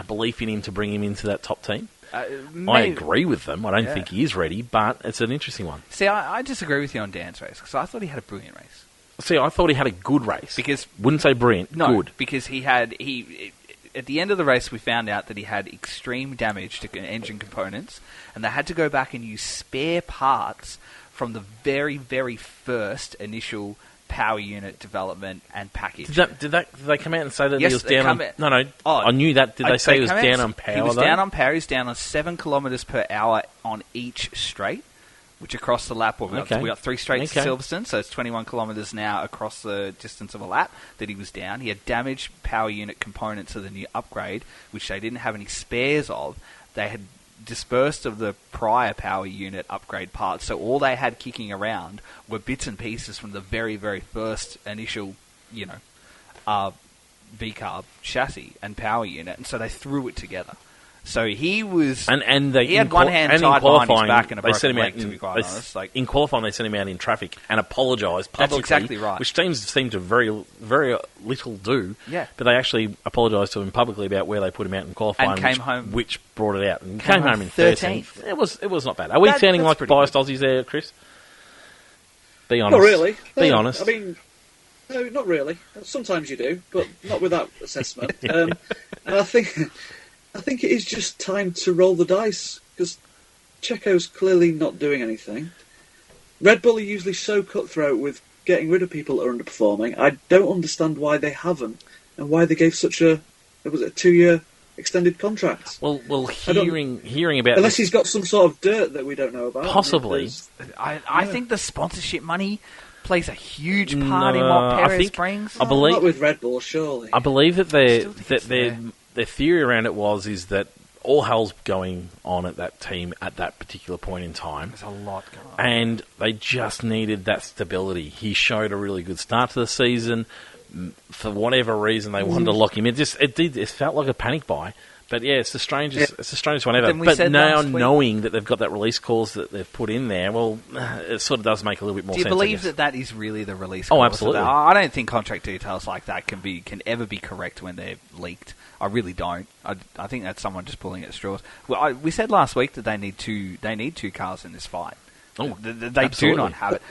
belief in him to bring him into that top team. I agree with them. I don't think he is ready, but it's an interesting one. See, I disagree with you on Dan's race, because I thought he had a brilliant race. See, I thought he had a good race. Because wouldn't say brilliant, good. Because at the end of the race, we found out that he had extreme damage to engine components, and they had to go back and use spare parts from the very, very first initial power unit development and package. Did they come out and say that he was down on... No. Oh, I knew that. Did they say he was down on power, He was though? down on power. He's down on 7 kilometres per hour on each straight, which across the lap... we got 3 straights to Silverstone, so it's 21 kilometres now across the distance of a lap that he was down. He had damaged power unit components of the new upgrade, which they didn't have any spares of. They had dispersed of the prior power unit upgrade parts, so all they had kicking around were bits and pieces from the very, very first initial, V-carb chassis and power unit, and so they threw it together. So he was... he had one hand tied behind his back and a broken leg, to be quite honest. In qualifying, they sent him out in traffic and apologised publicly. That's exactly right. Which teams seem to very, very little do. Yeah. But they actually apologised to him publicly about where they put him out in qualifying, and came home, which brought it out. And came home in 13th. It was not bad. Are we sounding like biased Aussies there, Chris? Be honest. Not really. Be honest. I mean, no, not really. Sometimes you do, but not with that assessment. And I think it is just time to roll the dice, because Checo's clearly not doing anything. Red Bull are usually so cutthroat with getting rid of people that are underperforming. I don't understand why they haven't, and why they gave such a 2-year extended contract. Well, hearing about unless he's got some sort of dirt that we don't know about. Possibly. I think the sponsorship money plays a huge part in what Perez brings. I believe not with Red Bull, surely. I believe that their theory around it is that all hell's going on at that team at that particular point in time. There's a lot going on. And they just needed that stability. He showed a really good start to the season. For whatever reason, they wanted to lock him in. It felt like a panic buy. But yeah, it's the strangest one ever. But now knowing that they've got that release clause that they've put in there, well, it sort of does make a little bit more sense. Do you believe that is really the release clause? Oh, absolutely. I don't think contract details like that can ever be correct when they're leaked. I really don't. I think that's someone just pulling at straws. Well, we said last week that they need two cars in this fight. Oh, they do not have it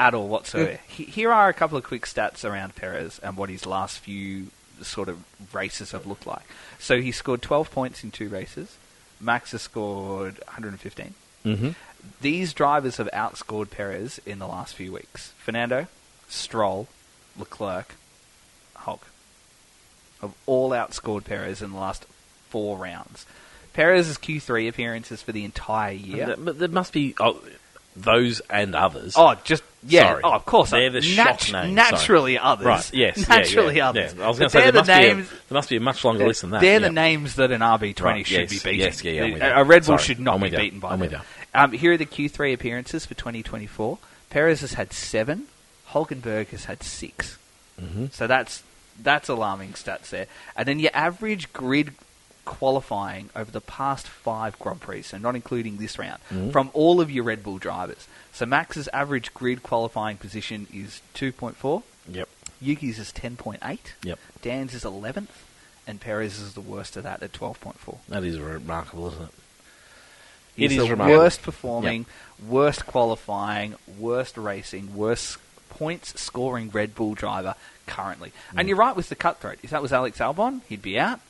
at all whatsoever. Here are a couple of quick stats around Perez and what his last few sort of races have looked like. So he scored 12 points in 2 races. Max has scored 115. Mm-hmm. These drivers have outscored Perez in the last few weeks. Fernando, Stroll, Leclerc, Hulk have all outscored Perez in the last 4 rounds. Perez's Q3 appearances for the entire year. But there must be those and others. Oh, just... Yeah, Sorry. of course. They're the shock names. Naturally others. Right, yes. Naturally others. Yeah. I was going to say, there must be a much longer list than that. They're the names that an RB20 should be beating. Yes, a Red Bull should not be beaten by them. Here are the Q3 appearances for 2024. Perez has had 7. Hulkenberg has had 6. Mm-hmm. So that's alarming stats there. And then your average grid qualifying over the past 5 Grand Prix, so not including this round, from all of your Red Bull drivers. So Max's average grid qualifying position is 2.4. Yep. Yuki's is 10.8. Yep. Dan's is 11th. And Perez is the worst of that at 12.4. That is remarkable, isn't it? He's the worst performing, worst qualifying, worst racing, worst points scoring Red Bull driver currently. And you're right with the cutthroat. If that was Alex Albon, he'd be out.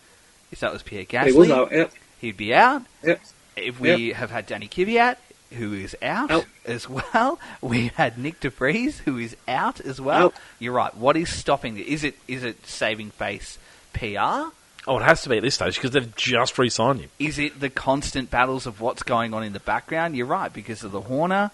If that was Pierre Gasly, he was out, yep. He'd be out. Yep. If we have had Danny Kvyat, who is out as well. We had Nick de Vries, who is out as well. You're right. What is stopping it? Is it saving face PR? Oh, it has to be at this stage because they've just re-signed him. Is it the constant battles of what's going on in the background? You're right, because of the Horner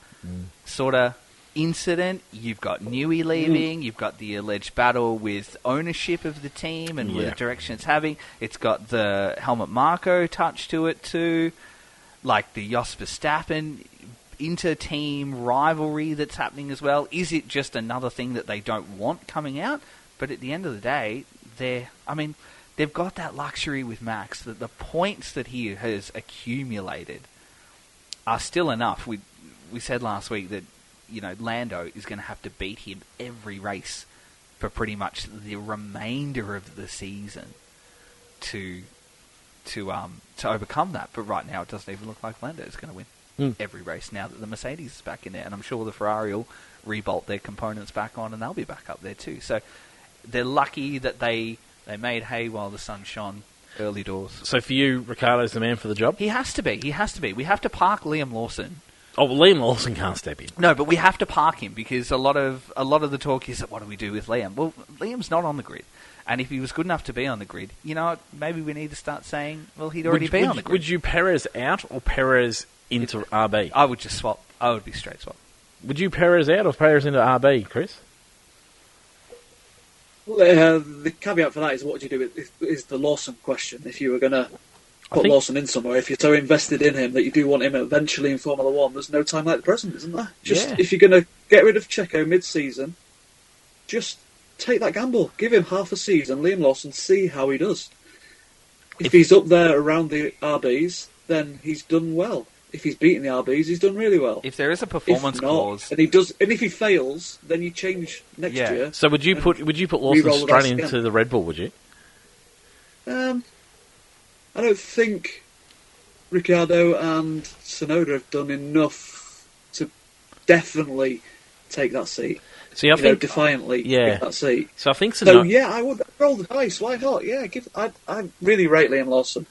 sort of incident. You've got Newey leaving. You've got the alleged battle with ownership of the team and the direction it's having. It's got the Helmut Marko touch to it too. Like the Jos Verstappen inter-team rivalry that's happening as well. Is it just another thing that they don't want coming out? But at the end of the day, they've got that luxury with Max that the points that he has accumulated are still enough. We said last week that Lando is going to have to beat him every race for pretty much the remainder of the season to to overcome that. But right now, it doesn't even look like Lando is going to win every race now that the Mercedes is back in there. And I'm sure the Ferrari will rebolt their components back on, and they'll be back up there too. So they're lucky that they made hay while the sun shone early doors. So for you, Ricciardo's the man for the job? He has to be. He has to be. We have to park Liam Lawson. Oh, well, Liam Lawson can't step in. No, but we have to park him because a lot of the talk is that what do we do with Liam? Well, Liam's not on the grid. And if he was good enough to be on the grid, you know what, maybe we need to start saying, well, he'd already be on the grid. Would you Perez out or Perez into RB? I would just swap. I would be straight swap. Would you Perez out or Perez into RB, Chris? Well, the caveat for that is what would you do is the Lawson question. If you were going to put Lawson in somewhere, if you're so invested in him that you do want him eventually in Formula One, there's no time like the present, isn't there? If you're going to get rid of Checo mid-season, just take that gamble. Give him half a season, Liam Lawson, see how he does. If he's up there around the RBs, then he's done well. If he's beating the RBs, he's done really well. If there is a performance clause, and if he fails, then you change next year. So would you put Lawson straight into the Red Bull? Would you? I don't think Ricciardo and Tsunoda have done enough to definitely take that seat. See, I think defiantly get that seat. So I think I would roll the dice. Why not? Yeah, I really rate Liam Lawson.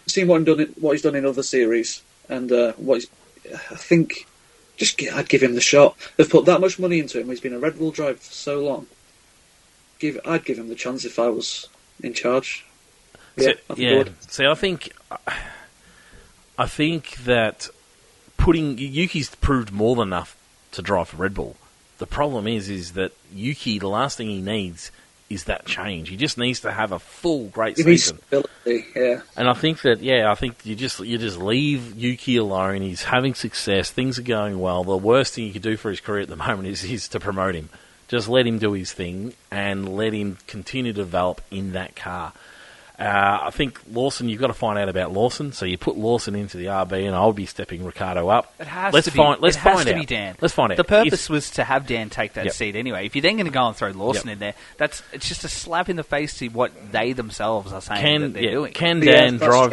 I've seen what he's done in other series. And I'd give him the shot. They've put that much money into him. He's been a Red Bull driver for so long. I'd give him the chance if I was in charge. Yeah. See, I think that Yuki's proved more than enough to drive for Red Bull. The problem is that Yuki, the last thing he needs is that change. He just needs to have a full great season. And I think you just leave Yuki alone. He's having success. Things are going well. The worst thing you could do for his career at the moment is to promote him. Just let him do his thing and let him continue to develop in that car. I think Lawson, you've got to find out about Lawson. So you put Lawson into the RB, and I'll be stepping Ricciardo up. It has to be Dan. Let's find out. The purpose was to have Dan take that seat anyway. If you're then going to go and throw Lawson in there, it's just a slap in the face to what they themselves are saying that they're doing. Can Dan drive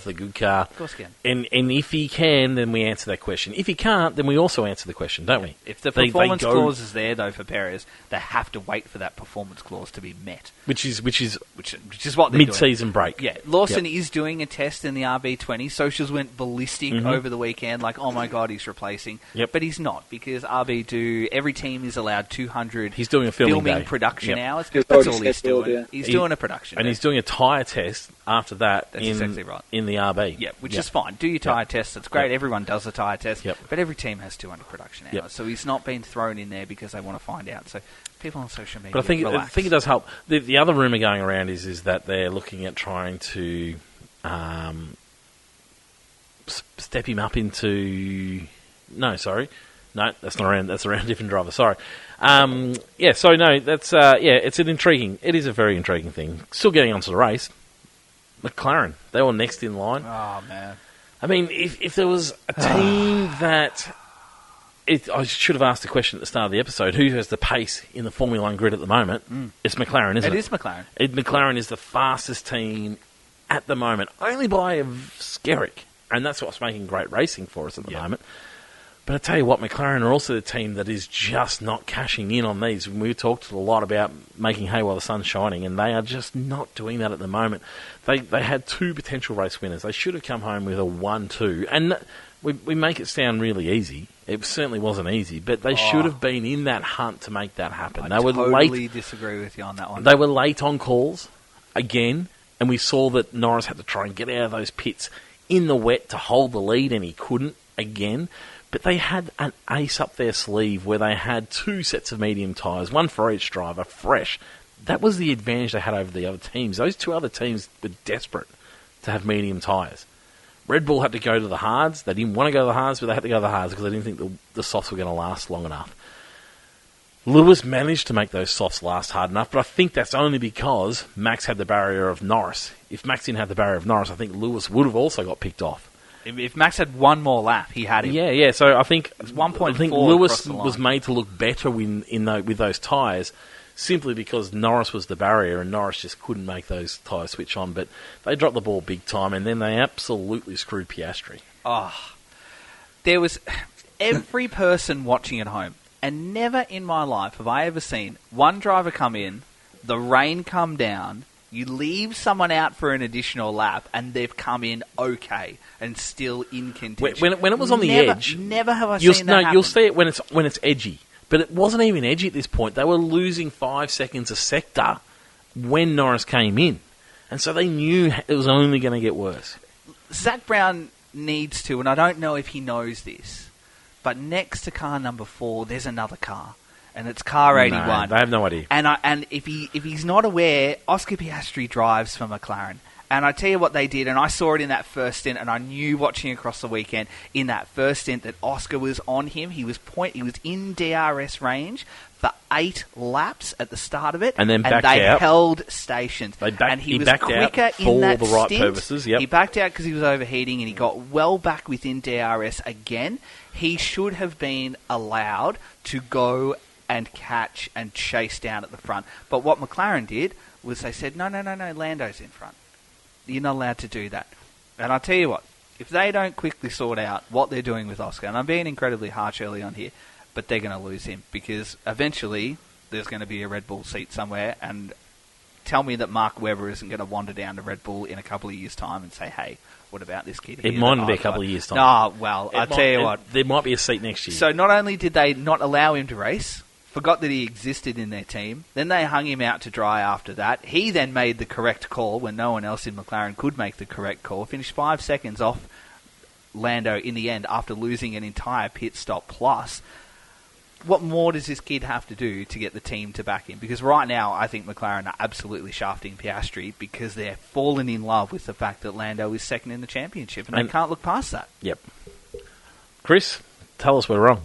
the good car? Of course he can. And if he can, then we answer that question. If he can't, then we also answer the question, don't we? If the performance clause is there, though, for Perez, they have to wait for that performance clause to be met. Which is what they're mid-season break. Yeah, Lawson is doing a test in the RB20. Socials went ballistic over the weekend, like, oh my god, he's replacing. But he's not, because every team is allowed 200 he's doing a filming production hours. That's all he's doing. Yeah. He's doing a production. And he's doing a tyre test after that exactly right. In the RB. Yeah, which is fine. Do your tyre test. It's great. Everyone does a tyre test. But every team has 200 production hours. So he's not been thrown in there because they want to find out. So people on social media, but I think it does help. The other rumour going around is that they're looking at trying to step him up into. No, sorry, no, that's not around. That's around a different driver. Sorry. It's It is a very intriguing thing. Still getting onto the race. McLaren, they were next in line. Oh man! I mean, if there was a team that. I should have asked the question at the start of the episode, who has the pace in the Formula 1 grid at the moment? It's McLaren, isn't it? It is McLaren. McLaren is the fastest team at the moment, only by a Skerrick, and that's what's making great racing for us at the moment. But I tell you what, McLaren are also the team that is just not cashing in on these. We talked a lot about making hay while the sun's shining, and they are just not doing that at the moment. They had 2 potential race winners. They should have come home with a 1-2, and we make it sound really easy. It certainly wasn't easy, but they should have been in that hunt to make that happen. I totally disagree with you on that one. They were late on calls, again, and we saw that Norris had to try and get out of those pits in the wet to hold the lead, and he couldn't, again. But they had an ace up their sleeve where they had 2 sets of medium tyres, one for each driver, fresh. That was the advantage they had over the other teams. Those 2 other teams were desperate to have medium tyres. Red Bull had to go to the hards. They didn't want to go to the hards, but they had to go to the hards because they didn't think the softs were going to last long enough. Lewis managed to make those softs last hard enough, but I think that's only because Max had the barrier of Norris. If Max didn't have the barrier of Norris, I think Lewis would have also got picked off. If Max had one more lap, he had him. Yeah. So I think 1.4. Lewis was made to look better with those tyres simply because Norris was the barrier and Norris just couldn't make those tyres switch on. But they dropped the ball big time, and then they absolutely screwed Piastri. There was every person watching at home, and never in my life have I ever seen one driver come in, the rain come down, you leave someone out for an additional lap, and they've come in okay and still in contention. When it was on the edge, never have I seen that happen. You'll see it when it's edgy, but it wasn't even edgy at this point. They were losing 5 seconds a sector when Norris came in, and so they knew it was only going to get worse. Zach Brown needs to, and I don't know if he knows this, but next to car number 4, there's another car. And it's car 81. No, they have no idea. And if he's not aware, Oscar Piastri drives for McLaren. And I tell you what they did, and I saw it in that first stint, and I knew watching across the weekend in that first stint that Oscar was on him. He was in DRS range for 8 laps at the start of it, and then backed they out. Held stations. He was quicker in that for the right stint. Purposes. Yep. He backed out because he was overheating, and he got well back within DRS again. He should have been allowed to go and catch and chase down at the front. But what McLaren did was they said, no, Lando's in front. You're not allowed to do that. And I'll tell you what, if they don't quickly sort out what they're doing with Oscar, and I'm being incredibly harsh early on here, but they're going to lose him because eventually there's going to be a Red Bull seat somewhere, and tell me that Mark Webber isn't going to wander down to Red Bull in a couple of years' time and say, hey, what about this kid here? It might be a couple of years' time. No, well, I'll tell you what. There might be a seat next year. So not only did they not allow him to race, forgot that he existed in their team. Then they hung him out to dry after that. He then made the correct call when no one else in McLaren could make the correct call. Finished 5 seconds off Lando in the end after losing an entire pit stop plus. What more does this kid have to do to get the team to back him? Because right now, I think McLaren are absolutely shafting Piastri because they're fallen in love with the fact that Lando is second in the championship, and they can't look past that. Yep. Chris, tell us we're wrong.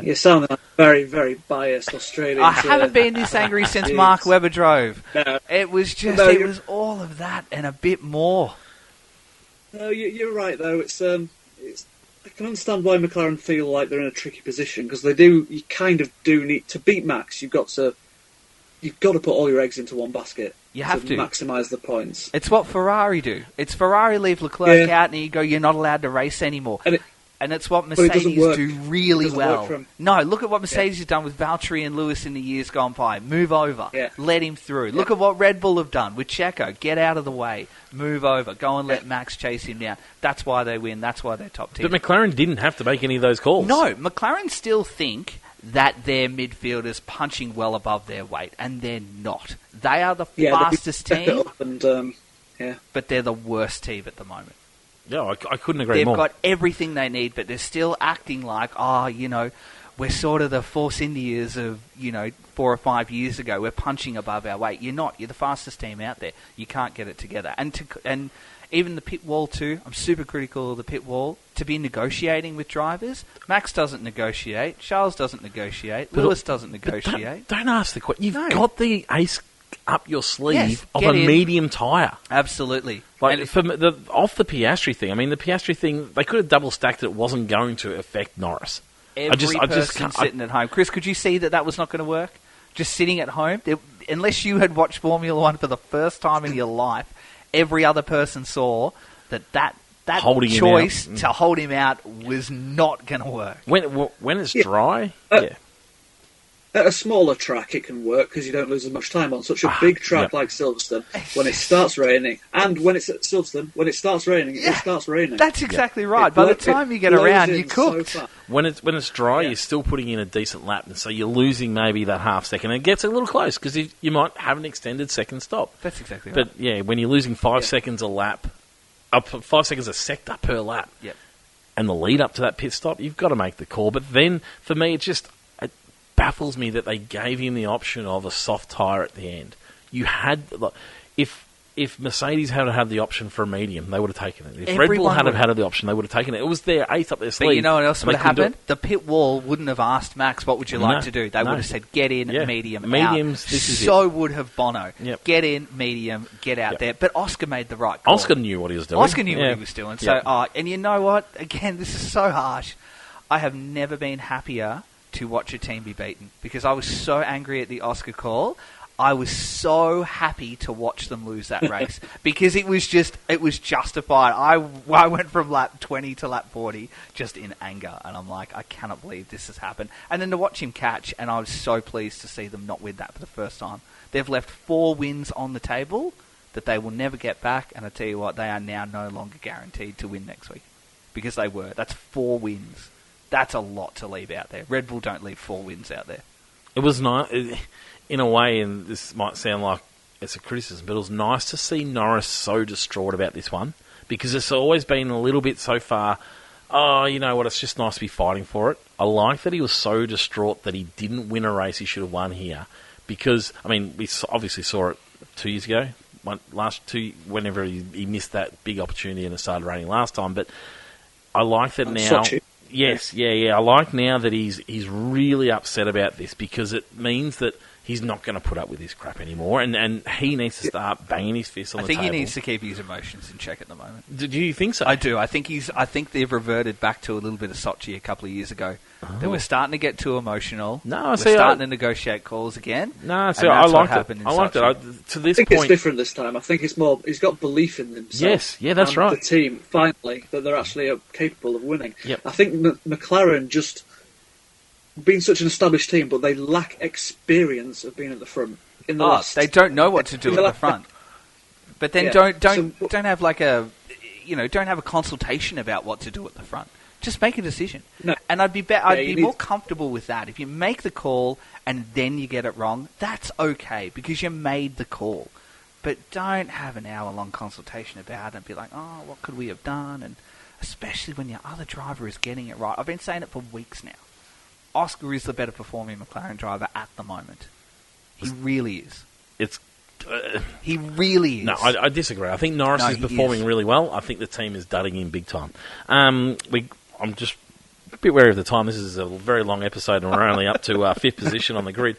You sound like a very, very biased Australian. I haven't been this angry since Mark Webber drove. No. It was just, it was all of that and a bit more. No, you're right though. It's I can understand why McLaren feel like they're in a tricky position because they do. You kind of do need to beat Max. You've got to put all your eggs into one basket. You have to maximise the points. It's what Ferrari do. It's Ferrari leave Leclerc out and you go, you're not allowed to race anymore. And it's what Mercedes do really well. No, look at what Mercedes has done with Valtteri and Lewis in the years gone by. Move over. Yeah. Let him through. Look at what Red Bull have done with Checo. Get out of the way. Move over. Go and let Max chase him down. That's why they win. That's why they're top team. But McLaren didn't have to make any of those calls. No, McLaren still think that their midfielders punching well above their weight, and they're not. They are the fastest team, but they're the worst team at the moment. Yeah, I couldn't agree more. They've got everything they need, but they're still acting like, we're sort of the Force Indias of, 4 or 5 years ago. We're punching above our weight. You're not. You're the fastest team out there. You can't get it together. And even the pit wall too. I'm super critical of the pit wall. To be negotiating with drivers, Max doesn't negotiate. Charles doesn't negotiate. Lewis doesn't negotiate. Don't ask the question. You've got the ace up your sleeve of a medium tyre. Absolutely. Like off the Piastri thing, I mean, the Piastri thing, they could have double stacked it. It wasn't going to affect Norris. Every person sitting at home. Chris, could you see that was not going to work? Just sitting at home? Unless you had watched Formula One for the first time in your life, every other person saw that choice to hold him out was not going to work. When it's dry, At a smaller track, it can work because you don't lose as much time on such a big track like Silverstone. When it starts raining, and when it's at Silverstone, when it starts raining, it starts raining. That's exactly right. By the time you get around, you're cooked. So when it's dry, you're still putting in a decent lap, and so you're losing maybe that half second. And it gets a little close because you might have an extended second stop. That's exactly right. But when you're losing 5 seconds a lap, 5 seconds a sector per lap, and the lead up to that pit stop, you've got to make the call. But then, for me, it baffles me that they gave him the option of a soft tyre at the end. You had, if Mercedes had had the option for a medium, they would have taken it. If Red Bull had the option, they would have taken it. It was their ace up their sleeve. But you know what else would have happened? The pit wall wouldn't have asked Max, what would you like to do? They would have said, get in, medium, mediums, out. This is so would have Bono. Yep. Get in, medium, get out there. But Oscar made the right call. Oscar knew what he was doing. What he was doing. So, and you know what? Again, this is so harsh. I have never been happier to watch a team be beaten because I was so angry at the Oscar call. I was so happy to watch them lose that race because it was justified. I went from lap 20 to lap 40 just in anger, and I'm like, I cannot believe this has happened. And then to watch him catch, and I was so pleased to see them not win that for the first time. They've left 4 wins on the table that they will never get back, and I tell you what, they are now no longer guaranteed to win next week because they were. That's 4 wins. That's a lot to leave out there. Red Bull don't leave 4 wins out there. It was nice. In a way, and this might sound like it's a criticism, but it was nice to see Norris so distraught about this one because it's always been a little bit so far, oh, you know what, it's just nice to be fighting for it. I like that he was so distraught that he didn't win a race he should have won here because, I mean, we obviously saw it 2 years ago, whenever he missed that big opportunity and it started raining last time, but I like that now. Yes, yeah. I like now that he's really upset about this because it means that he's not going to put up with this crap anymore, and he needs to start banging his fists on the table. I think he needs to keep his emotions in check at the moment. Do you think so? I do. I think they've reverted back to a little bit of Sochi a couple of years ago. Oh. They were starting to get too emotional. No, we're starting to negotiate calls again. No, so I liked it. I liked it. To this point, it's different this time. I think it's more. He's got belief in himself. Yes, yeah, that's right. The team finally that they're actually capable of winning. Yep. I think McLaren just. Been such an established team, but they lack experience of being at the front. They don't know what to do at the front. But then don't have like don't have a consultation about what to do at the front. Just make a decision. No. And I'd be more comfortable with that. If you make the call and then you get it wrong, that's okay because you made the call. But don't have an hour-long consultation about it and be like, oh, what could we have done? And especially when your other driver is getting it right. I've been saying it for weeks now. Oscar is the better performing McLaren driver at the moment. He really is. He really is. No, I disagree. I think Norris is performing really well. I think the team is dudding him big time. I'm just a bit wary of the time. This is a very long episode and we're only up to 5th position on the grid.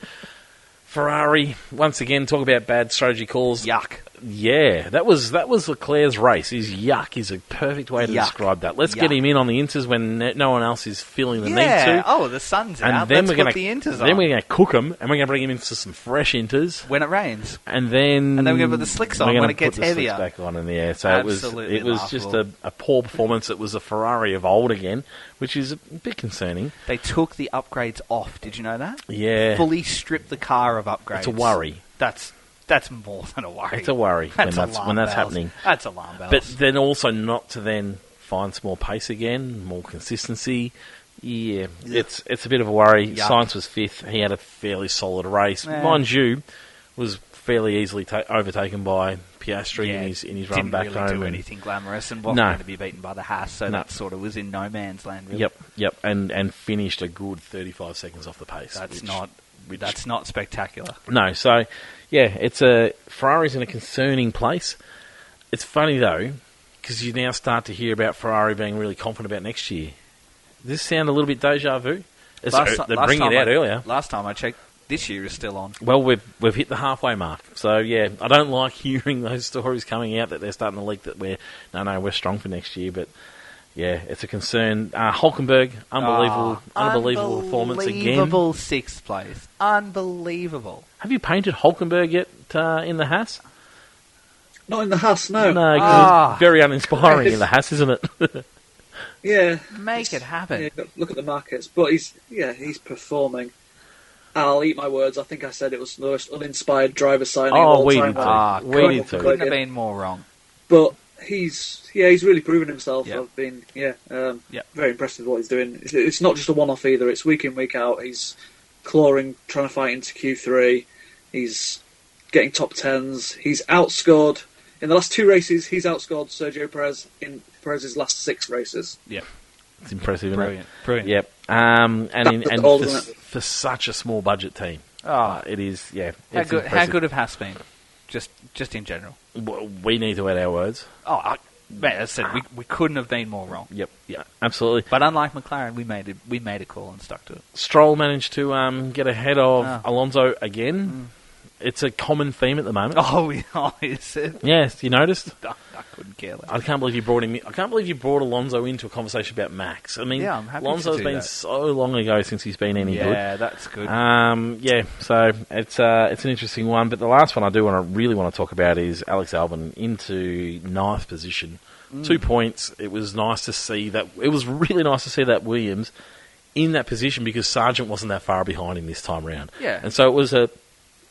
Ferrari, once again, talk about bad strategy calls. Yuck. Yeah, that was Leclerc's race. Yuck is a perfect way to describe that. Let's get him in on the inters when no one else is feeling the need to. Oh, the sun's and out. Then Let's put the inters on. Then we're going to cook them, and we're going to bring him into some fresh inters. When it rains. And then we're going to put the slicks on when it gets heavier. We're going to put the slicks back on in the air. So it was just a poor performance. It was a Ferrari of old again, which is a bit concerning. They took the upgrades off. Did you know that? Yeah. Fully stripped the car of upgrades. It's a worry. That's more than a worry. It's a worry when that's happening. That's alarm bells. But then also not to then find some more pace again, more consistency. Yeah, it's a bit of a worry. Yuck. Sainz was 5th. He had a fairly solid race. Mind you, was fairly easily overtaken by Piastri in his run back home. Didn't really do anything glamorous and wasn't going to be beaten by the Haas, so that sort of was in no man's land, really. Yep, and finished a good 35 seconds off the pace. That's not spectacular. No, so, yeah, Ferrari's in a concerning place. It's funny, though, because you now start to hear about Ferrari being really confident about next year. Does this sound a little bit deja vu? They're bringing it out earlier. Last time I checked, this year is still on. Well, we've hit the halfway mark. So, yeah, I don't like hearing those stories coming out that they're starting to leak that we're strong for next year, but... Yeah, it's a concern. Hulkenberg, unbelievable performance again. Unbelievable 6th place. Unbelievable. Have you painted Hulkenberg yet in the Haas? Not in the Haas, no. No, because it's very uninspiring in the Haas, isn't it? Yeah. Make it happen. Yeah, look at the markets. But he's performing. I'll eat my words. I think I said it was the most uninspired driver signing of all time. We did too. Couldn't have been more wrong. But he's really proven himself. Yep. I've been very impressed with what he's doing. It's not just a one-off either. It's week in, week out. He's clawing, trying to fight into Q3. He's getting top 10s. He's outscored in the last 2 races. He's outscored Sergio Perez in Perez's last 6 races. Yeah, it's impressive. Brilliant. Yep. For such a small budget team, it is. Yeah, how good have Haas been? Just in general. We need to add our words. Man, as I said, we couldn't have been more wrong. Yep, absolutely. But unlike McLaren, we made a call and stuck to it. Stroll managed to get ahead of Alonso again. It's a common theme at the moment. Oh, is it? Yes, you noticed? I couldn't care less. I can't believe you brought him in. I can't believe you brought Alonso into a conversation about Max. I mean, Yeah, I'm happy Alonso's to do been that. so long ago since he's been any good. Yeah, that's good. So it's an interesting one. But the last one I really want to talk about is Alex Albon into ninth position. 2 points. It was nice to see that. It was really nice to see that Williams in that position because Sargent wasn't that far behind him this time round. Yeah. And so it was a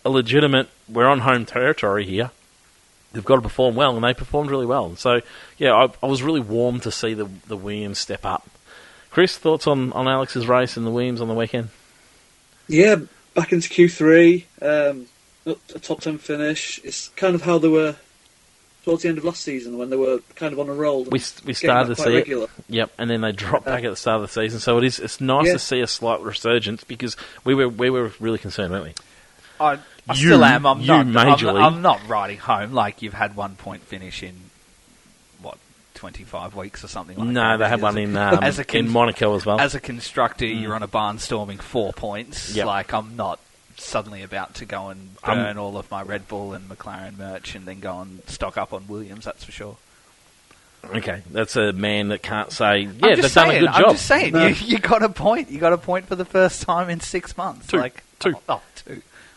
legitimate, we're on home territory here. They've got to perform well, and they performed really well. And so, yeah, I was really warm to see the Williams step up. Chris, thoughts on Alex's race and the Williams on the weekend? Yeah, back into Q3, a top 10 finish. It's kind of how they were towards the end of last season when they were kind of on a roll. We started to see it. Yep, and then they dropped back at the start of the season. So it's nice to see a slight resurgence because we were really concerned, weren't we? I still am. I'm not riding home like you've had 1 point finish in, 25 weeks or something like that. No, they had one in Monaco as well. As a constructor, you're on a barnstorming 4 points. Yep. Like, I'm not suddenly about to go and burn all of my Red Bull and McLaren merch and then go and stock up on Williams, that's for sure. Okay, that's a man that can't say, yeah, they've done a good job. I'm just saying, you got a point. You got a point for the first time in 6 months. Two. Two.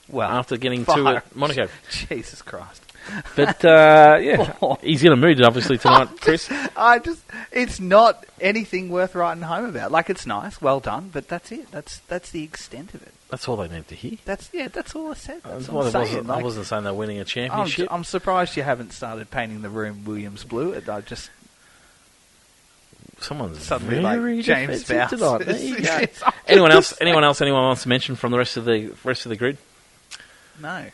Well, after getting 2 at Monaco. Jesus Christ. But, he's in a mood, obviously, tonight, Chris. It's not anything worth writing home about. Like, it's nice, well done, but that's it. That's the extent of it. That's all they meant to hear. That's all I said. That's what I'm saying. I wasn't saying they're winning a championship. I'm surprised you haven't started painting the room Williams blue. Someone's suddenly very like James defensive Bowser. tonight. There you go. Anyone else wants to mention from the rest of the grid? No.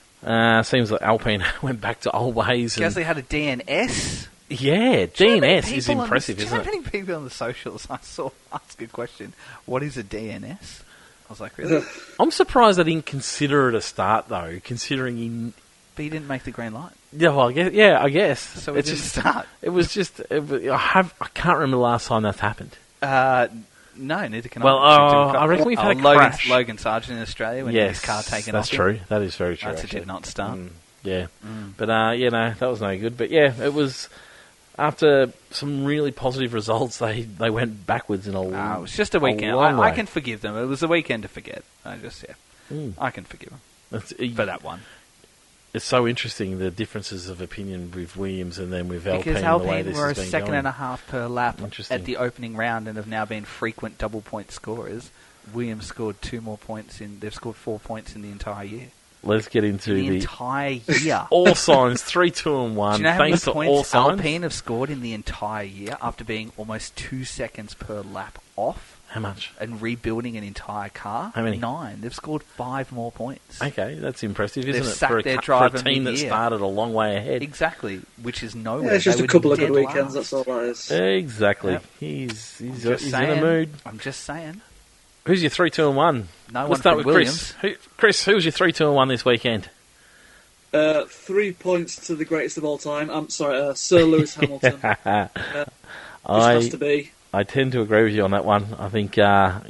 Seems like Alpine went back to old ways. Gasly had a DNS. Yeah, DNS is impressive, isn't it? How many people on the socials I saw ask a question, what is a DNS? I was like, really? I'm surprised they didn't consider it a start, though, considering he... But he didn't make the green light. Yeah, well, I guess. So it didn't start. It was just... I can't remember the last time that's happened. No, neither can I. Well, I reckon we've had a crash. Logan Sargent in Australia when he had his car taken off. That's true. That is very true. That's a did not start. But, that was no good. But, yeah, it was... After some really positive results, they went backwards in a it was just a weekend. I can forgive them. It was a weekend to forget. I can forgive them for that one. It's so interesting, the differences of opinion with Williams and then with Alpine. Because the way Alpine this were has a been second going. and a half per lap at the opening round and have now been frequent double-point scorers. Williams scored 2 more points. They've scored 4 points in the entire year. Let's get into the entire year. All signs, 3, 2, and 1. Do you know how many points Alpine have scored in the entire year after being almost 2 seconds per lap off? How much? And rebuilding an entire car? How many? 9. They've scored 5 more points. Okay, that's impressive, isn't They've it? Sacked their driver for a team that started a long way ahead. Exactly, which is nowhere. Yeah, it's just a couple of good weekends, that's all that is. Exactly. Yep. He's in a mood. I'm just saying. Who's your 3, 2, and 1? Let's start with Williams. Chris, who's your 3, 2, and 1 this weekend? 3 points to the greatest of all time. I'm sorry, Sir Lewis Hamilton. Has to be. I tend to agree with you on that one. I think, I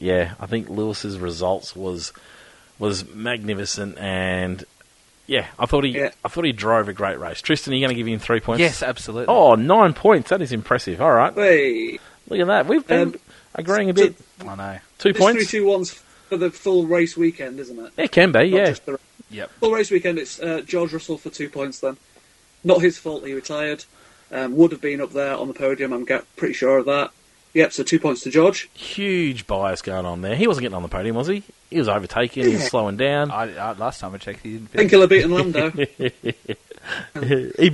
think Lewis's results was magnificent, and I thought he drove a great race. Tristan, are you going to give him 3 points? Yes, absolutely. Oh, 9 points. That is impressive. All right. Hey. Look at that. We've been agreeing a bit. I know. 2 points. 3-2-1's for the full race weekend, isn't it? It can be, Yep. Full race weekend, it's George Russell for 2 points then. Not his fault he retired. Would have been up there on the podium, I'm pretty sure of that. Yep, so 2 points to George. Huge bias going on there. He wasn't getting on the podium, was he? He was overtaking, he was slowing down. Last time I checked, he didn't finish. I think he'll have beaten Lando. He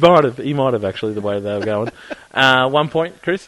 might have actually, the way they were going. 1 point, Chris?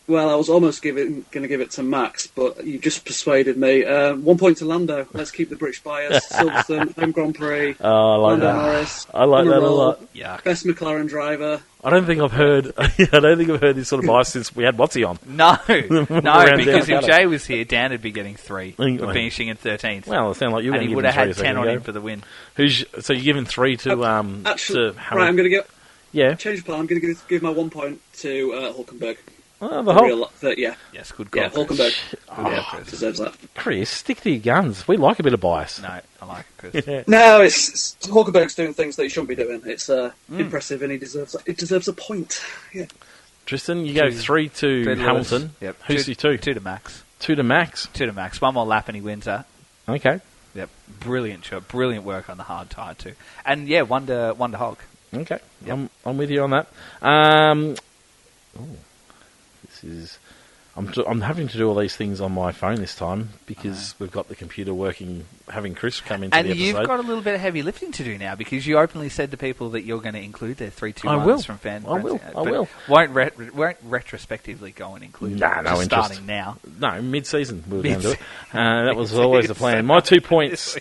Well, I was almost going to give it to Max, but you just persuaded me. 1 point to Lando. Let's keep the British bias. Silverstone, Home Grand Prix. Oh, I like Lando that. Norris. I like that a lot. Yuck. Best McLaren driver. I don't think I've heard this sort of bias since we had Watsy on. No, because if Jay was here, Dan would be getting 3 for finishing in 13th. Well, it sounds like you and he would have had 10 on him for the win. So you're giving 3 to actually, to right, I'm going to change plan. I'm going to give my 1 point to Hulkenberg. Yes, good call. Yeah, Hulkenberg. Deserves that. Chris, stick to your guns. We like a bit of bias. No, I like it, Chris. No, it's Hulkenberg's doing things that he shouldn't be doing. It's impressive, and it deserves a point. Yeah. Tristan, you go 3 to Hamilton. Yep. Who's your 2? 2 to Max. 2 to Max. 2 to Max. One more lap and he wins that. Okay. Yep. Brilliant job. Brilliant work on the hard tyre too. And yeah, one to Hulk. Okay. Yep. I'm with you on that. This is. I'm having to do all these things on my phone this time because we've got the computer working, having Chris come into the episode. And you've got a little bit of heavy lifting to do now because you openly said to people that you're going to include their 3-2-1s from fan. I will. Won't retrospectively go and include no interest. Starting now. No, mid-season we were going to do it. That was always the plan. My 2 points...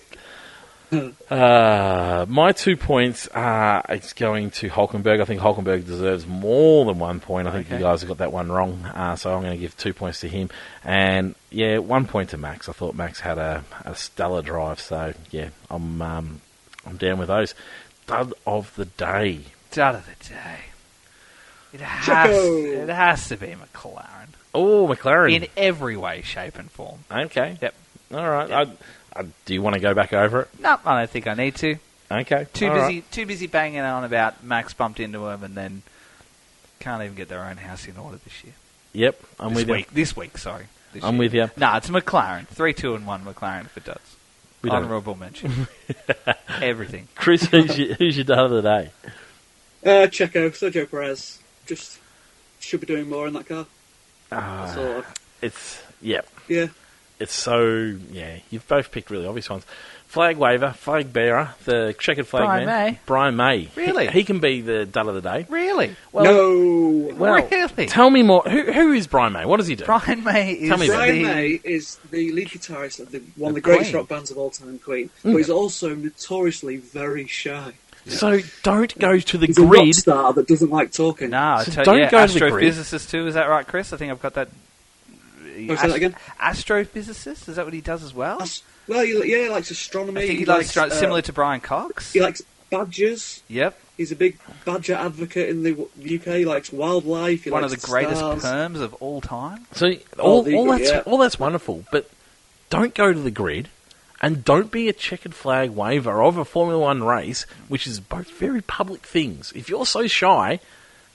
my 2 points it's going to Hulkenberg. I think Hulkenberg deserves more than 1 point. I think you guys have got that one wrong. So I'm going to give 2 points to him. And 1 point to Max. I thought Max had a stellar drive. So I'm down with those. Dud of the day. Dud of the day. It has to be McLaren. Oh, McLaren. In every way, shape and form. Okay. Yep. All right. Yep. Do you want to go back over it? No, I don't think I need to. Okay. Too busy banging on about Max bumped into him and then can't even get their own house in order this year. Yep, I'm with you. This week, sorry. I'm with you. No, it's McLaren. 3-2-1 McLaren if it does. Honourable mention. Everything. Chris, who's your dad of the day? Checo, Sergio Perez. Just should be doing more in that car. Yeah. It's so, you've both picked really obvious ones. Flag waver, flag bearer, the checkered flag man. Brian May. Really? He can be the dud of the day. Really? Well, no. Well, really? Tell me more. Who is Brian May? What does he do? Brian May is the lead guitarist of one of the greatest rock bands of all time, Queen. But he's also notoriously very shy. So don't go to the he's grid. He's a rock star that doesn't like talking. No, so don't go to the grid. Astrophysicist too, is that right, Chris? I think I've got that. Say that again? Astrophysicist? Is that what he does as well? He likes astronomy. I think he likes similar to Brian Cox. He likes badgers. Yep. He's a big badger advocate in the UK. He likes wildlife. One of the greatest perms of all time. So all that's wonderful, but don't go to the grid and don't be a checkered flag waver of a Formula One race, which is both very public things. If you're so shy,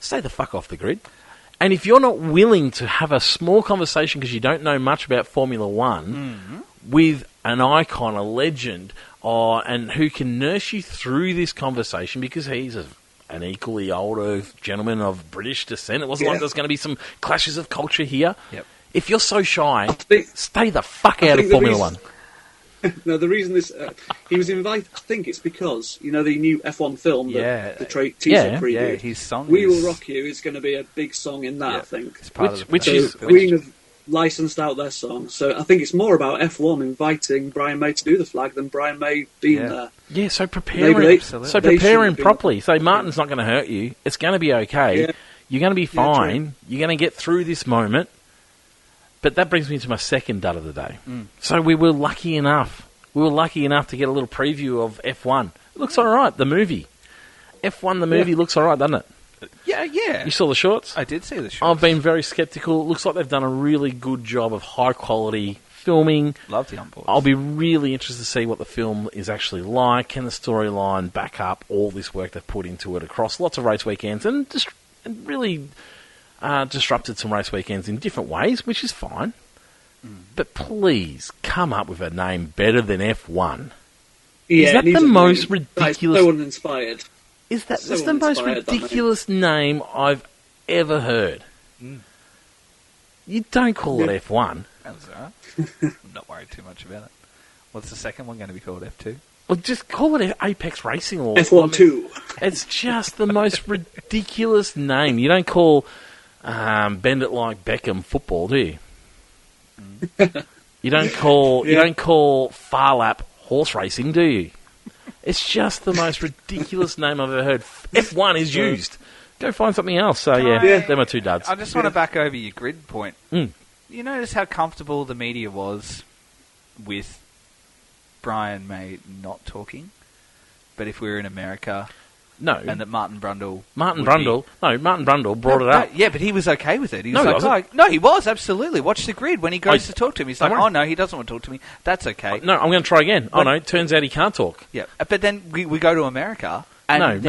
stay the fuck off the grid. And if you're not willing to have a small conversation because you don't know much about Formula One with an icon, a legend, and who can nurse you through this conversation because he's an equally older gentleman of British descent. It wasn't like there's going to be some clashes of culture here. Yep. If you're so shy, stay the fuck out of Formula One. No, the reason he was invited, I think it's because, the new F1 film, the teaser preview. Yeah, his song We Will Rock You is going to be a big song in that, I think. Which Queen have licensed out their song. So I think it's more about F1 inviting Brian May to do the flag than Brian May being there. Yeah, so prepare him properly. Say, Martin's not going to hurt you. It's going to be okay. Yeah. You're going to be fine. You're going to get through this moment. But that brings me to my second dud of the day. So we were lucky enough to get a little preview of F1. It looks all right, the movie. F1, the movie, looks all right, doesn't it? Yeah. You saw the shorts? I did see the shorts. I've been very sceptical. It looks like they've done a really good job of high-quality filming. Love the onboards. I'll be really interested to see what the film is actually like. Can the storyline back up all this work they've put into it across lots of race weekends and really... disrupted some race weekends in different ways, which is fine. But please, come up with a name better than F1. Yeah, is that the most ridiculous... So uninspired. Is that the most ridiculous name I've ever heard? You don't call it F1. That's all right. I'm not worried too much about it. What's the second one going to be called, F2? Well, just call it Apex Racing or... F1 2. It's just the most ridiculous name. You don't call... bend it like Beckham football, do you? You don't call far lap horse racing, do you? It's just the most ridiculous name I've ever heard. F1 is used. Go find something else. So they're my two duds. I just want to back over your grid point. You notice how comfortable the media was with Brian May not talking, but if we were in America, No. And that Martin Brundle brought it up. Yeah, but he was okay with it. He was No, he like, wasn't. no, he was, absolutely. Watch the grid. When he goes to talk to him, he's like, oh, no, he doesn't want to talk to me. That's okay. No, I'm going to try again. Oh, no, turns out he can't talk. Yeah, but then we go to America. And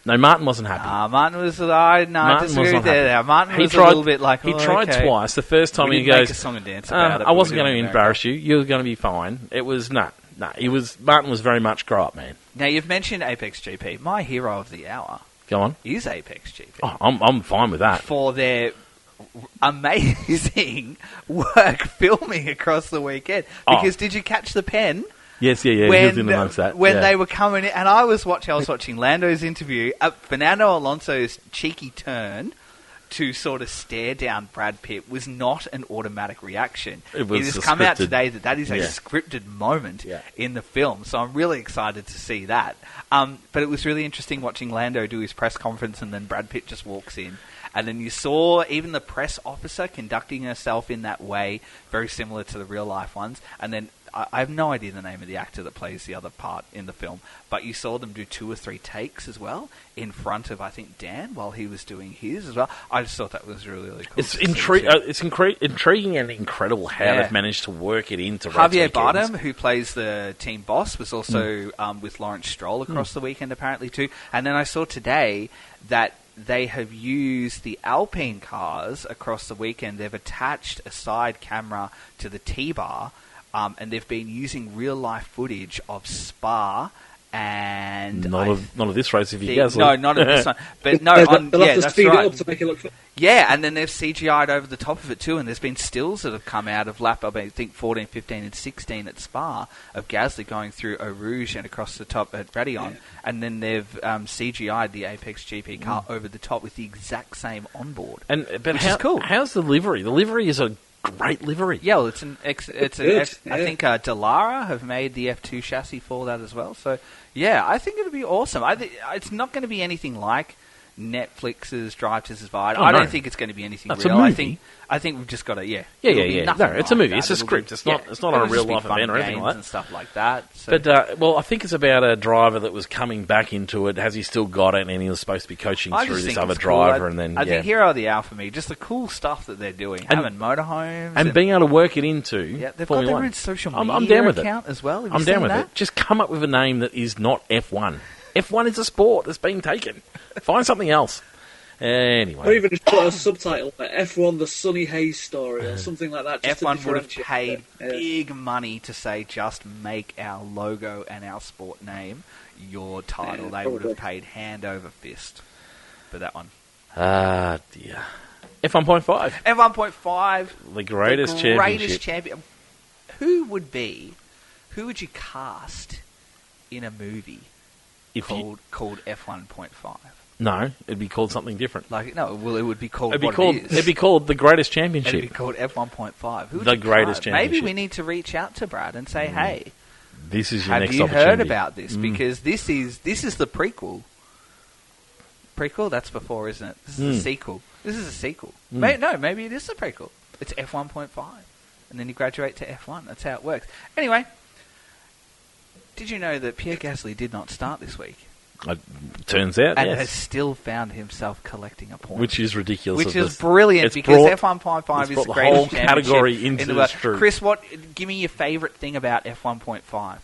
No, Martin wasn't happy. Martin was, I disagree with that. Martin was a little bit like, he tried twice. The first time he goes, make a song and dance about it. I wasn't going to embarrass you. You were going to be fine. It was, Martin was very much grow up, man. Now, you've mentioned Apex GP. My hero of the hour. Go on. Is Apex GP. Oh, I'm fine with that. For their amazing work filming across the weekend. Because did you catch the pen? Yes, he was in amongst that. When they were coming in, and I was watching Lando's interview, Fernando Alonso's cheeky turn to sort of stare down Brad Pitt was not an automatic reaction. It has come out today that is a scripted moment in the film, so I'm really excited to see that. But it was really interesting watching Lando do his press conference, and then Brad Pitt just walks in. And then you saw even the press officer conducting herself in that way, very similar to the real-life ones. And then I have no idea the name of the actor that plays the other part in the film, but you saw them do 2 or 3 takes as well in front of, I think, Dan while he was doing his as well. I just thought that was really, really cool. It's intriguing and incredible how they've managed to work it into Javier Bardem, who plays the team boss, was also with Lawrence Stroll across the weekend apparently too. And then I saw today that they have used the Alpine cars across the weekend. They've attached a side camera to the T-bar, and they've been using real-life footage of Spa and... Not of this race, if you guys... No, not of this one. But no, that's right. Up to make it look yeah, and then they've CGI'd over the top of it too, and there's been stills that have come out of lap, I think, 14, 15 and 16 at Spa, of Gasly going through Eau Rouge and across the top at Raidillon, and then they've CGI'd the Apex GP car over the top with the exact same onboard, which is cool. How's the livery? The livery is a great livery. Yeah, well, I think Dallara have made the F2 chassis for that as well. So, yeah, I think it'll be awesome. It's not going to be anything like Netflix's Drive to Survive. I don't think it's going to be anything real. I think we've just got to No, it's a movie. It's a script. It's not a real life event or anything like that. And stuff like that. So. But I think it's about a driver that was coming back into it. Has he still got it? And he was supposed to be coaching through this other driver. Cool. I think hero of the hour for me. Just the cool stuff that they're doing, having motorhomes and being able to work it into. Yeah, they've Formula got their own social media I'm down with account as well. I'm down with it. Just come up with a name that is not F1. F1 is a sport that's being taken. Find something else. Anyway. Or even just put a subtitle like F1 The Sonny Hayes Story or something like that. F1 would have paid big money to say just make our logo and our sport name your title. They would have paid hand over fist for that one. Ah, dear. F1.5. F1.5. The greatest champion. Who would you cast in a movie called F1.5? No, it'd be called something different. It would be called It'd be called the Greatest Championship. It'd be called F1.5. The Greatest Championship. Maybe we need to reach out to Brad and say, hey, this is your next opportunity. Have you heard about this? Because this is the prequel. Prequel? That's before, isn't it? This is a sequel. This is a sequel. Maybe it is a prequel. It's F1.5. And then you graduate to F1. That's how it works. Anyway, did you know that Pierre Gasly did not start this week? It turns out, and has still found himself collecting a point, which is ridiculous. Which is brilliant because F1.5 is the greatest whole category into the world. Chris, give me your favourite thing about F1.5?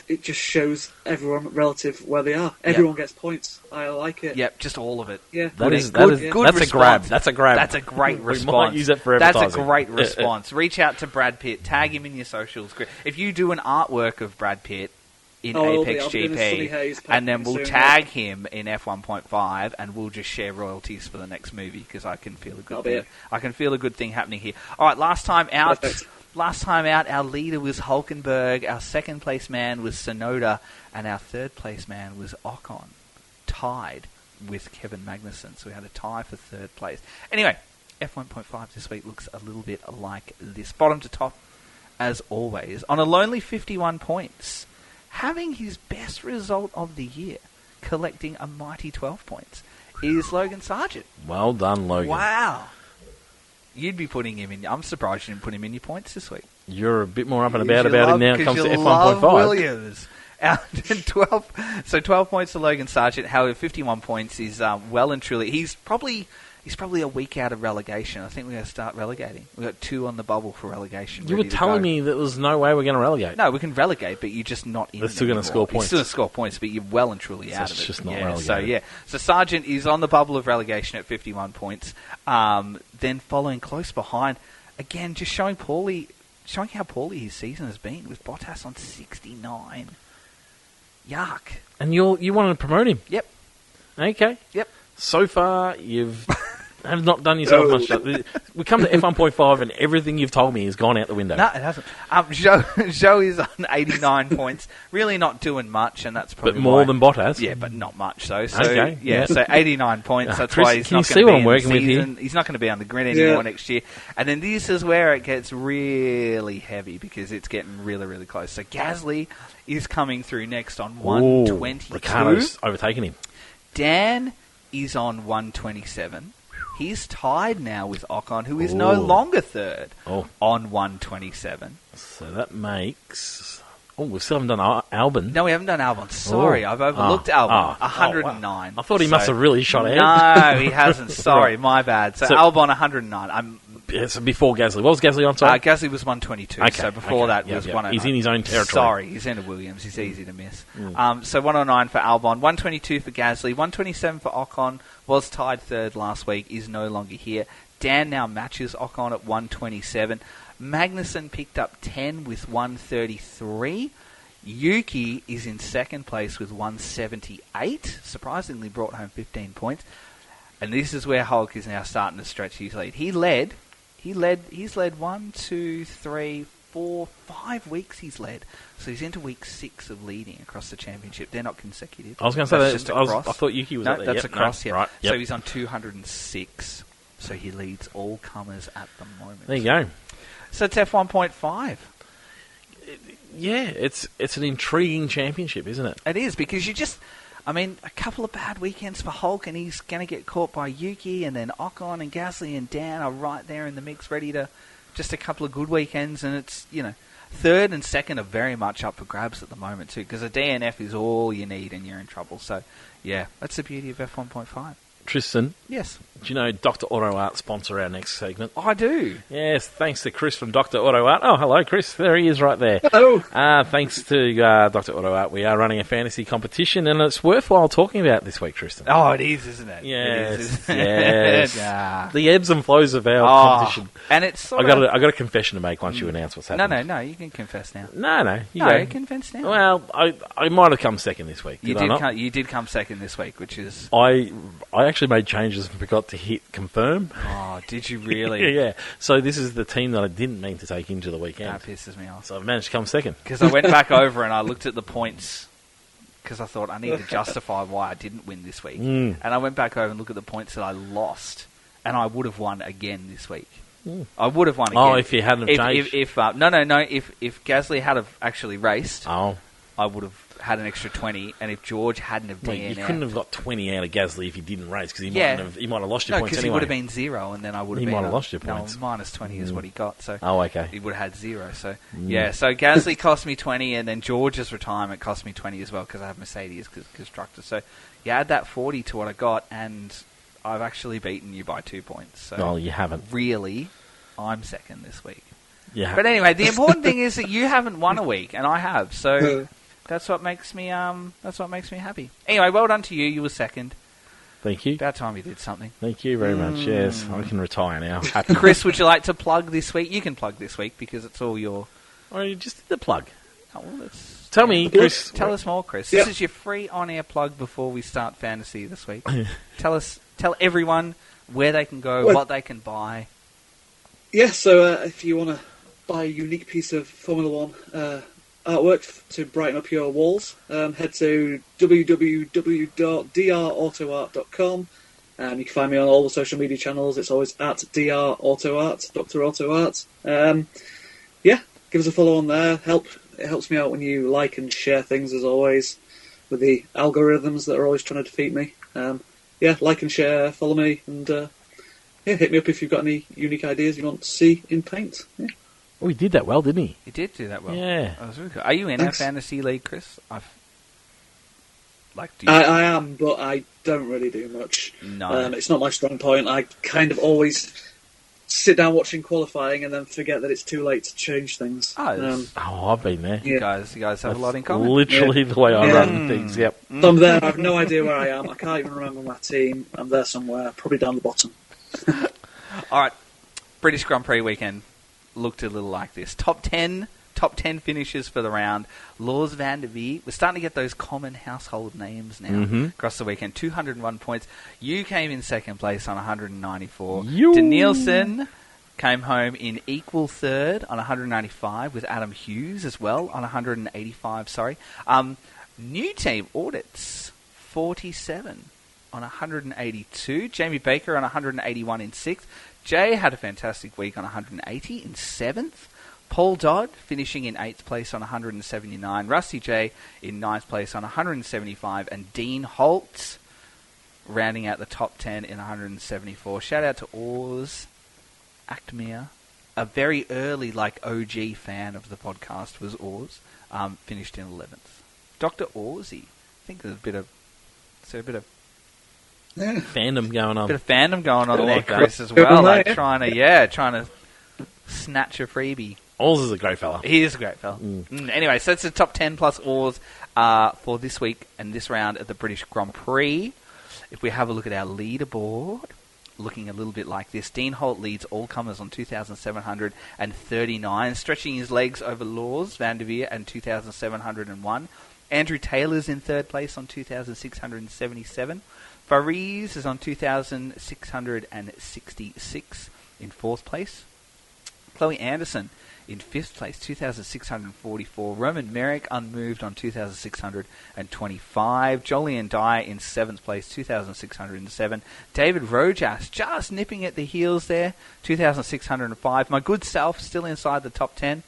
It just shows everyone relative where they are. Everyone gets points. I like it. Yep, just all of it. Yeah, that's a grab. That's a grab. That's a great response. We might use it for advertising. That's a great response. Reach out to Brad Pitt. Tag him in your socials. If you do an artwork of Brad Pitt in Apex GP, and then we'll tag him in F1.5, and we'll just share royalties for the next movie because I can feel a good thing. I can feel a good thing happening here. All right, last time out, our leader was Hulkenberg, our second place man was Tsunoda, and our third place man was Ocon, tied with Kevin Magnussen. So we had a tie for third place. Anyway, F1.5 this week looks a little bit like this. Bottom to top, as always, on a lonely 51 points. Having his best result of the year, collecting a mighty 12 points, is Logan Sargent. Well done, Logan. Wow. You'd be putting him in. I'm surprised you didn't put him in your points this week. You're a bit more up and about him now when it comes to F1.5. Williams. 12 points to Logan Sargent. However, 51 points is well and truly. He's probably a week out of relegation. I think we're going to start relegating. We've got 2 on the bubble for relegation. You were telling me that there was no way we're going to relegate. No, we can relegate, but you're just not in. They're still going to score points. You're still going to score points, but you're well and truly out of it. It's just not relegated. So Sargent is on the bubble of relegation at 51 points. Then following close behind, again, just showing how poorly his season has been, with Bottas on 69. Yuck. And you wanted to promote him? Yep. Okay. Yep. So far, you've have not done yourself much. We come to F1.5 and everything you've told me has gone out the window. No, it hasn't. Joe is on 89 points. Really not doing much, and that's probably more than Bottas. Yeah, but not much, though. So, okay. Yeah, so 89 points. That's Chris, why he's not going to be I'm working with here? He's not going to be on the grid anymore next year. And then this is where it gets really heavy, because it's getting really, really close. So Gasly is coming through next on 122. Ricciardo's overtaken him. Dan is on 127. He's tied now with Ocon, who is no longer third on 127. So that makes... Oh, we still haven't done Albon. No, we haven't done Albon. Sorry, I've overlooked Albon. 109. Wow. I thought he must have really shot ahead. No, he hasn't. Sorry, my bad. So Albon 109. So before Gasly. What was Gasly on? Sorry? Gasly was 122. Okay, so before that was 109. He's in his own territory. Sorry, he's in a Williams. He's easy to miss. So 109 for Albon, 122 for Gasly, 127 for Ocon. Was tied third last week. Is no longer here. Dan now matches Ocon at 127. Magnussen picked up 10 with 133. Yuki is in second place with 178. Surprisingly brought home 15 points. And this is where Hulk is now starting to stretch his lead. He's led 1, 2, 3, 4, 5 weeks he's led. So he's into week 6 of leading across the championship. They're not consecutive. I was going to say that. Just I thought Yuki was up there. That's across, Right, So he's on 206. So he leads all comers at the moment. There you go. So it's F1.5. Yeah, it's an intriguing championship, isn't it? It is, because a couple of bad weekends for Hulk, and he's going to get caught by Yuki, and then Ocon and Gasly and Dan are right there in the mix, ready to just a couple of good weekends, and it's, third and second are very much up for grabs at the moment too, because a DNF is all you need and you're in trouble. So, yeah, that's the beauty of F1.5. Tristan. Yes. Do you know Dr. Auto Art sponsor our next segment? I do. Yes, thanks to Chris from Dr. Auto Art. Oh, hello, Chris. There he is right there. Hello. Thanks to Dr. Auto Art, we are running a fantasy competition, and it's worthwhile talking about this week, Tristan. Oh, it is, isn't it? Yes. It is, isn't yes. Yeah. The ebbs and flows of our competition. And it's I got a confession to make once you announce what's happening. No, you can confess now. No, you confess now. Well, I might have come second this week. You did come second this week, which is... I actually made changes and forgot to hit confirm. Oh, did you really? Yeah. So this is the team that I didn't mean to take into the weekend. That pisses me off. So I've managed to come second. Because I went back over and I looked at the points, because I thought I need to justify why I didn't win this week. And I went back over and looked at the points that I lost, and I would have won again this week. I would have won again. Oh, if you hadn't changed? If Gasly had have actually raced, I would have had an extra 20, and if George hadn't have DNF... You couldn't have got 20 out of Gasly if he didn't race, because he might have lost your points anyway. because he would have been 0, and then I would have been... He might have lost your points. Minus 20 is what he got, so... Oh, okay. He would have had 0, so... Yeah, so Gasly cost me 20, and then George's retirement cost me 20 as well, because I have Mercedes constructor. So you add that 40 to what I got, and I've actually beaten you by 2 points. So well, you haven't. Really, I'm second this week. Yeah. But anyway, the important thing is that you haven't won a week, and I have, so... That's what makes me happy. Anyway, well done to you. You were second. Thank you. About time you did something. Thank you very much. Yes, I can retire now. Chris, would you like to plug this week? You can plug this week because it's all your... Oh, you just did the plug. Oh, well, tell me, Chris. Tell us more, Chris. Yep. This is your free on-air plug before we start fantasy this week. Tell everyone where they can go, what they can buy. Yeah, so if you want to buy a unique piece of Formula One artwork to brighten up your walls, head to www.drautoart.com. You can find me on all the social media channels. It's always at drautoart, Dr. Auto Art. Give us a follow on there. It helps me out when you like and share things, as always, with the algorithms that are always trying to defeat me. Like and share, follow me, and hit me up if you've got any unique ideas you want to see in paint. Yeah. Oh, he did that well, didn't he? He did do that well. Yeah. That was really good. Are you in our fantasy league, Chris? I am, but I don't really do much. No. It's not my strong point. I kind of always sit down watching qualifying and then forget that it's too late to change things. I've been there. You guys have a lot in common. Literally the way I run things, yep. So I'm there, I have no idea where I am. I can't even remember my team. I'm there somewhere, probably down the bottom. All right, British Grand Prix weekend looked a little like this. Top 10 finishes for the round. Lors van der Veer. We're starting to get those common household names now across the weekend. 201 points. You came in second place on 194. Danielson came home in equal third on 195 with Adam Hughes as well on 185. Sorry. New team audits 47 on 182. Jamie Baker on 181 in sixth. Jay had a fantastic week on 180 in seventh. Paul Dodd finishing in 8th place on 179. Rusty J in 9th place on 175. And Dean Holtz rounding out the top 10 in 174. Shout out to Oars Actmere. A very early, OG fan of the podcast was Oars. Finished in 11th. Dr. Oarsy. I think there's a bit of fandom going on. Bit of fandom going on there, Chris, as well. Trying to snatch a freebie. Oars is a great fella. He is a great fella. Anyway, so it's the top 10 plus Oars for this week and this round at the British Grand Prix. If we have a look at our leaderboard, looking a little bit like this, Dean Holt leads all comers on 2,739, stretching his legs over Lors van der Veer and 2,701. Andrew Taylor's in third place on 2,677. Faris is on 2,666 in fourth place. Chloe Anderson in fifth place, 2,644. Roman Merrick unmoved on 2,625. Jolien Dye in seventh place, 2,607. David Rojas just nipping at the heels there, 2,605. My good self still inside the top 10,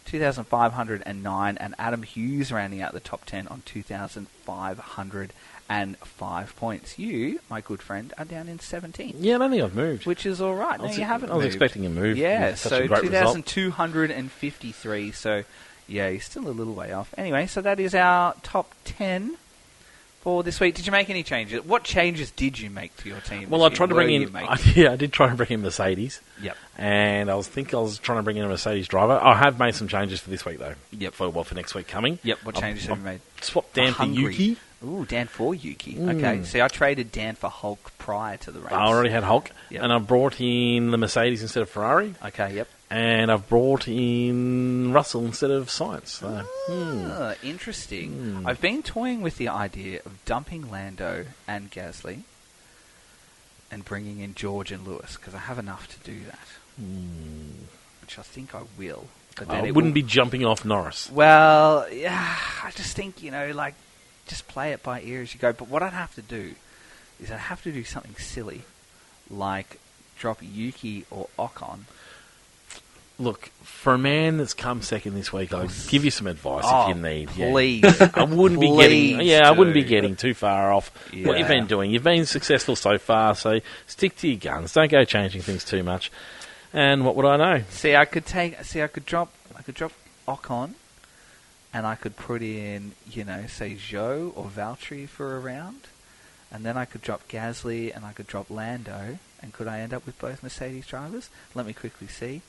2,509. And Adam Hughes rounding out the top 10 on 2,505 points. You, my good friend, are down in 17th. Yeah, I don't think I've moved. Which is all right. No, you haven't moved. I was expecting a move. Yeah, so 2,253. So, yeah, you're still a little way off. Anyway, so that is our top 10 for this week. Did you make any changes? What changes did you make to your team? Well, I tried to bring in... I did try to bring in Mercedes. Yep. And I was trying to bring in a Mercedes driver. I have made some changes for this week, though. Yep. For next week coming. Yep, what changes have you made? Swapped Dan for Yuki. Ooh, Dan for Yuki. Okay, see, I traded Dan for Hulk prior to the race. I already had Hulk. Yep. And I brought in the Mercedes instead of Ferrari. Okay, yep. And I've brought in Russell instead of Sainz. So, interesting. I've been toying with the idea of dumping Lando and Gasly and bringing in George and Lewis, because I have enough to do that. Which I think I will. But then I wouldn't be jumping off Norris. Well, yeah, I just think, just play it by ear as you go. But what I'd have to do is I'd have to do something silly, like drop Yuki or Ocon. Look, for a man that's come second this week, I'll give you some advice if you need. Please. Yeah. I wouldn't be getting too far off what you've been doing. You've been successful so far, so stick to your guns. Don't go changing things too much. And what would I know? I could drop Ocon, and I could put in, say Zhou or Valtteri for a round, and then I could drop Gasly and I could drop Lando, and could I end up with both Mercedes drivers? Let me quickly see.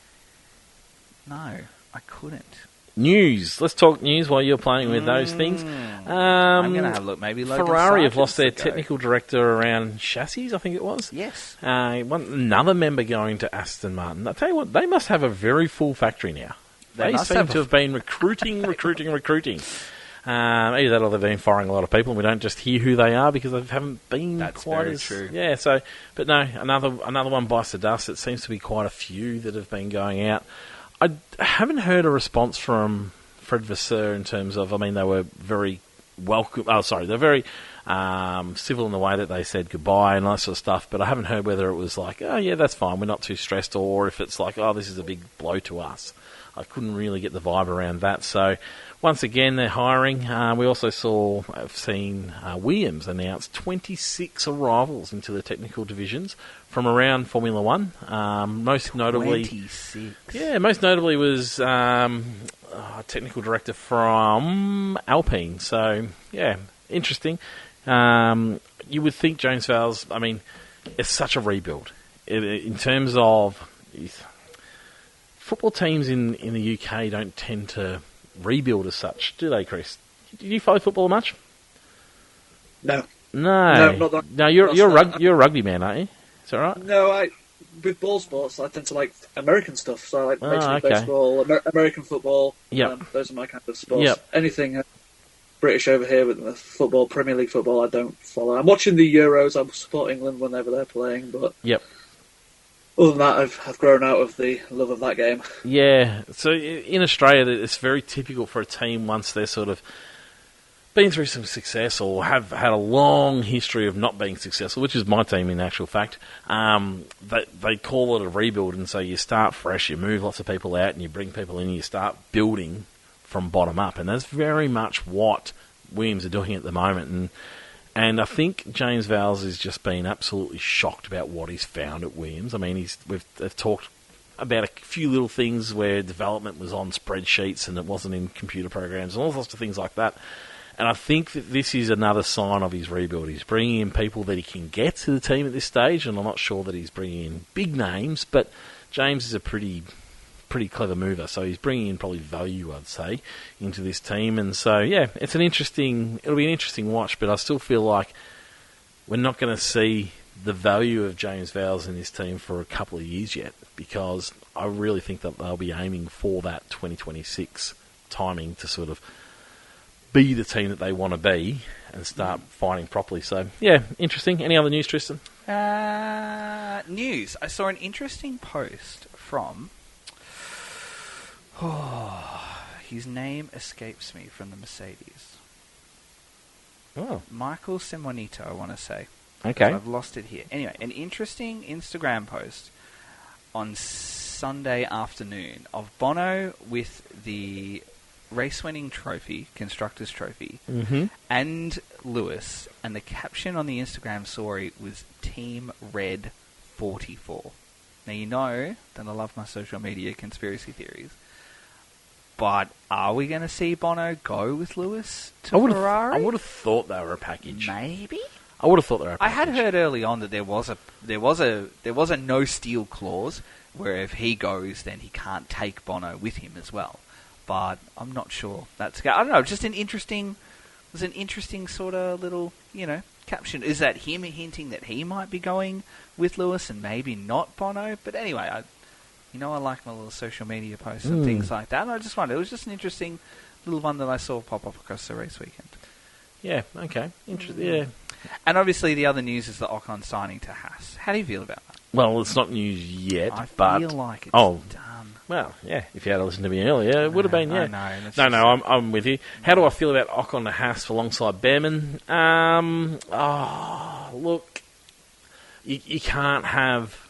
No, I couldn't. News. Let's talk news while you're playing with those things. I'm going to have a look. Maybe Logan Ferrari have Sargent's lost their technical director around chassis, I think it was. Yes. Another member going to Aston Martin. I tell you what, they must have a very full factory now. They seem to have been recruiting. Either that or they've been firing a lot of people and we don't just hear who they are because they haven't been quite as... true. Yeah, so... But no, another one bites the dust. It seems to be quite a few that have been going out. I haven't heard a response from Fred Vasseur in terms of... they were very welcome... they're very civil in the way that they said goodbye and that sort of stuff, but I haven't heard whether it was like, oh, yeah, that's fine, we're not too stressed, or if it's like, oh, this is a big blow to us. I couldn't really get the vibe around that. So once again, they're hiring. We also have seen Williams announce 26 arrivals into the technical divisions from around Formula One. Most notably, 26. Yeah, most notably was technical director from Alpine. So yeah, interesting. You would think James Vowles, I mean, it's such a rebuild. In terms of football teams in the UK don't tend to rebuild as such, do they, Chris? Do you follow football much? No. No, not that. No, you're a rugby man, aren't you? Is that right? No, with ball sports, I tend to like American stuff. So I like Major League Baseball, American football. Yeah. Those are my kind of sports. Yep. Anything British over here with the football, Premier League football, I don't follow. I'm watching the Euros. I support England whenever they're playing, but yep. Other than that, I've grown out of the love of that game. Yeah. So in Australia, it's very typical for a team once they're sort of been through some success or have had a long history of not being successful, which is my team in actual fact, they call it a rebuild, and so you start fresh, you move lots of people out and you bring people in and you start building from bottom up, and that's very much what Williams are doing at the moment, and I think James Vowles has just been absolutely shocked about what he's found at Williams. I mean, they've talked about a few little things where development was on spreadsheets and it wasn't in computer programs and all sorts of things like that. And I think that this is another sign of his rebuild. He's bringing in people that he can get to the team at this stage, and I'm not sure that he's bringing in big names, but James is a pretty clever mover, so he's bringing in probably value, I'd say, into this team. And so, yeah, it'll be an interesting watch, but I still feel like we're not going to see the value of James Vowles in this team for a couple of years yet, because I really think that they'll be aiming for that 2026 timing to sort of be the team that they want to be and start fighting properly. So, yeah, interesting. Any other news, Tristan? News. I saw an interesting post from... his name escapes me, from the Mercedes. Oh. Michael Simonito, I want to say. Okay. So I've lost it here. Anyway, an interesting Instagram post on Sunday afternoon of Bono with the race-winning trophy, Constructors' Trophy, and Lewis, and the caption on the Instagram story was Team Red 44. Now, you know that I love my social media conspiracy theories, but are we going to see Bono go with Lewis to Ferrari? I would have thought they were a package. Maybe? I would have thought they were a package. I had heard early on that there was a no steal clause where if he goes, then he can't take Bono with him as well. But I'm not sure that's... I don't know, just an interesting sort of little, caption. Is that him hinting that he might be going with Lewis and maybe not Bono? But anyway, I like my little social media posts and things like that. And I just wondered, it was just an interesting little one that I saw pop up across the race weekend. Yeah, okay. Interesting, yeah. And obviously the other news is the Ocon signing to Haas. How do you feel about that? Well, it's not news yet, I but... feel like it's done. Well, yeah, if you had listened to me earlier, it would have been, yeah. No, I'm with you. How do I feel about Ocon to Haas alongside Behrman? Look, you can't have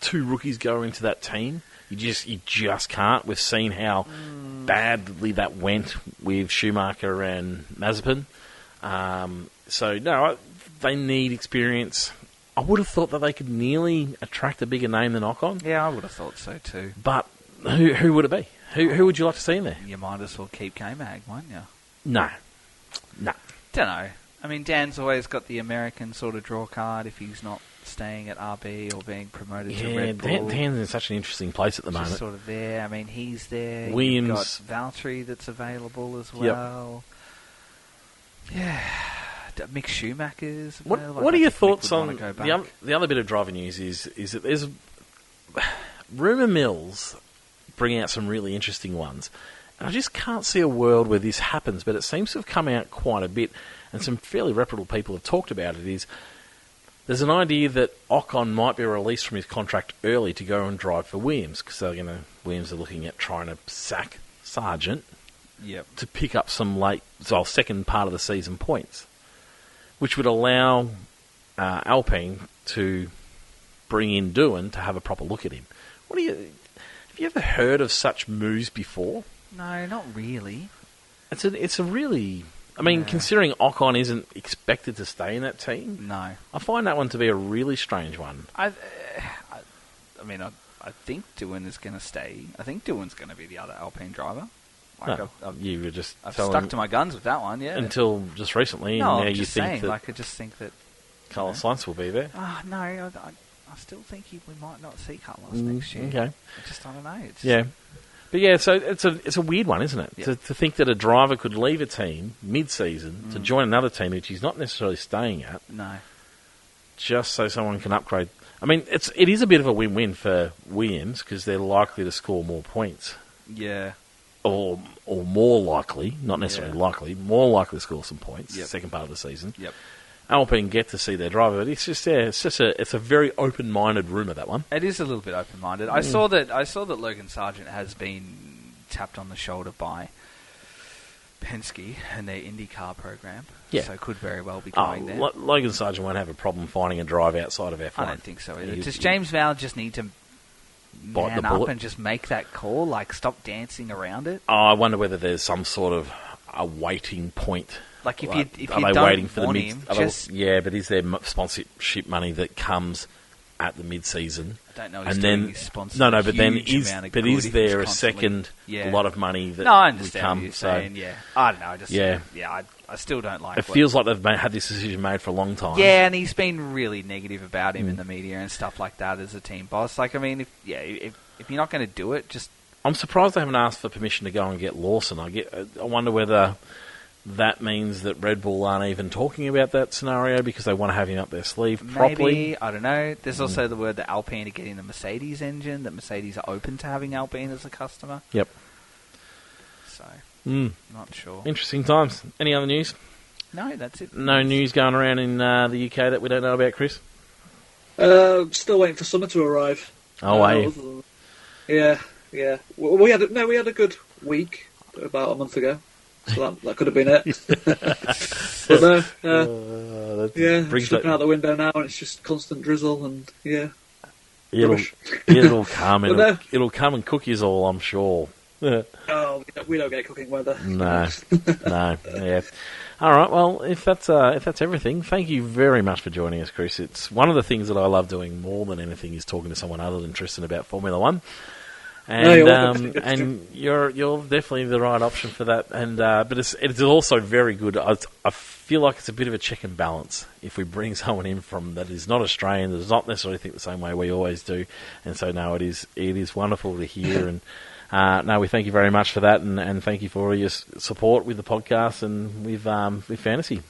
two rookies go into that team. You just can't. We've seen how badly that went with Schumacher and Mazepin. So, no, they need experience. I would have thought that they could nearly attract a bigger name than Ocon. Yeah, I would have thought so too. But who would it be? Who would you like to see in there? You might as well keep K-Mag, won't you? No. Don't know. I mean, Dan's always got the American sort of draw card if he's not staying at RB or being promoted to Red Bull. Dan's in such an interesting place at the moment. Just sort of there. I mean, he's there. Williams. You've got Valtteri that's available as well. Yep. Yeah. Mick Schumacher's available. What are your thoughts on the other bit of driver news is that there's rumour mills bringing out some really interesting ones. And I just can't see a world where this happens, but it seems to have come out quite a bit, and some fairly reputable people have talked about it. There's an idea that Ocon might be released from his contract early to go and drive for Williams, because Williams are looking at trying to sack Sargent to pick up some second part of the season points, which would allow Alpine to bring in Doohan to have a proper look at him. Have you ever heard of such moves before? No, not really. It's a really... I mean, considering Ocon isn't expected to stay in that team, No. I find that one to be a really strange one. I think Doohan is going to stay. I think Doohan's going to be the other Alpine driver. Like You were just I've stuck to my guns with that one, yeah. until just recently. No, and now I'm you just think saying. that Like, I just think that Carlos Sainz will be there. no, I still think we might not see Carlos next year. Okay. I don't know. Yeah. But yeah, so it's a weird one, isn't it? Yeah. To think that a driver could leave a team mid-season to join another team which he's not necessarily staying at, No. just so someone can upgrade. I mean, it is a bit of a win-win for Williams because they're likely to score more points, Yeah. or more likely, not necessarily likely, more likely to score some points. Yep. Second part of the season. Yep. Alpine get to see their driver, but it's a very open-minded rumour, that one. It is a little bit open-minded. I saw that Logan Sargent has been tapped on the shoulder by Penske and their IndyCar program. Yeah. So could very well be going there. Logan Sargent won't have a problem finding a drive outside of F1. I don't think so either. Does James Vowell just need to Bite the man up bullet? and just make that call? Like, stop dancing around it? I wonder whether there's some sort of a waiting point. Like, if you are they don't waiting for want the him, but is there sponsorship money that comes at the mid-season? I don't know. And then is there a second lot of money that No, I understand come? what you're saying. Yeah, I don't know. I still don't like. It feels like they've had this decision made for a long time. Yeah, and he's been really negative about him in the media and stuff like that as a team boss. Like, I mean, if you're not going to do it, just. I'm surprised they haven't asked for permission to go and get Lawson. I wonder whether that means that Red Bull aren't even talking about that scenario because they want to have him up their sleeve properly. Maybe, I don't know. There's also the word that Alpine are getting the Mercedes engine, that Mercedes are open to having Alpine as a customer. Yep. So, not sure. Interesting times. Any other news? No, that's it. No news going around in the UK that we don't know about, Chris? Still waiting for summer to arrive. Oh, are you? Yeah. We had a good week about a month ago. So that could have been it. But no, just looking out the window now and it's just constant drizzle and it'll come and it'll come and cook you all, I'm sure. Oh, we don't get cooking weather. No, yeah. All right, well, if that's everything, thank you very much for joining us, Chris. It's one of the things that I love doing more than anything is talking to someone other than Tristan about Formula One. And you're definitely the right option for that. And but it's also very good. I feel like it's a bit of a check and balance if we bring someone in from that is not Australian, that does not necessarily think the same way we always do. And so no, it is wonderful to hear. And no, we thank you very much for that, and thank you for all your support with the podcast and with fantasy.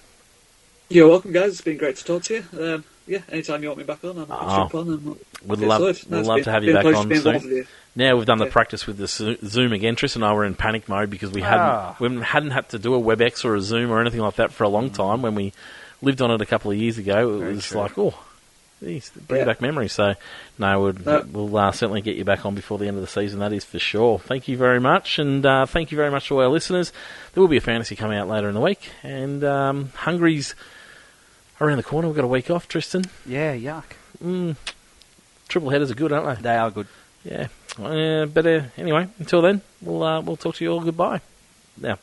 You're welcome, guys. It's been great to talk to you. Anytime you want me back on, I'll jump on. And we'd love to have you back on soon. Now we've done the practice with the Zoom again. Tristan and I were in panic mode because we hadn't had to do a WebEx or a Zoom or anything like that for a long time. When we lived on it a couple of years ago, it was like, bring back memories. So, no, we'll certainly get you back on before the end of the season, that is for sure. Thank you very much, and thank you very much to our listeners. There will be a fantasy coming out later in the week, and Hungary's around the corner. We've got a week off, Tristan. Yeah, yuck. Triple headers are good, aren't they? They are good. Yeah. But anyway, until then, we'll talk to you all goodbye. Now.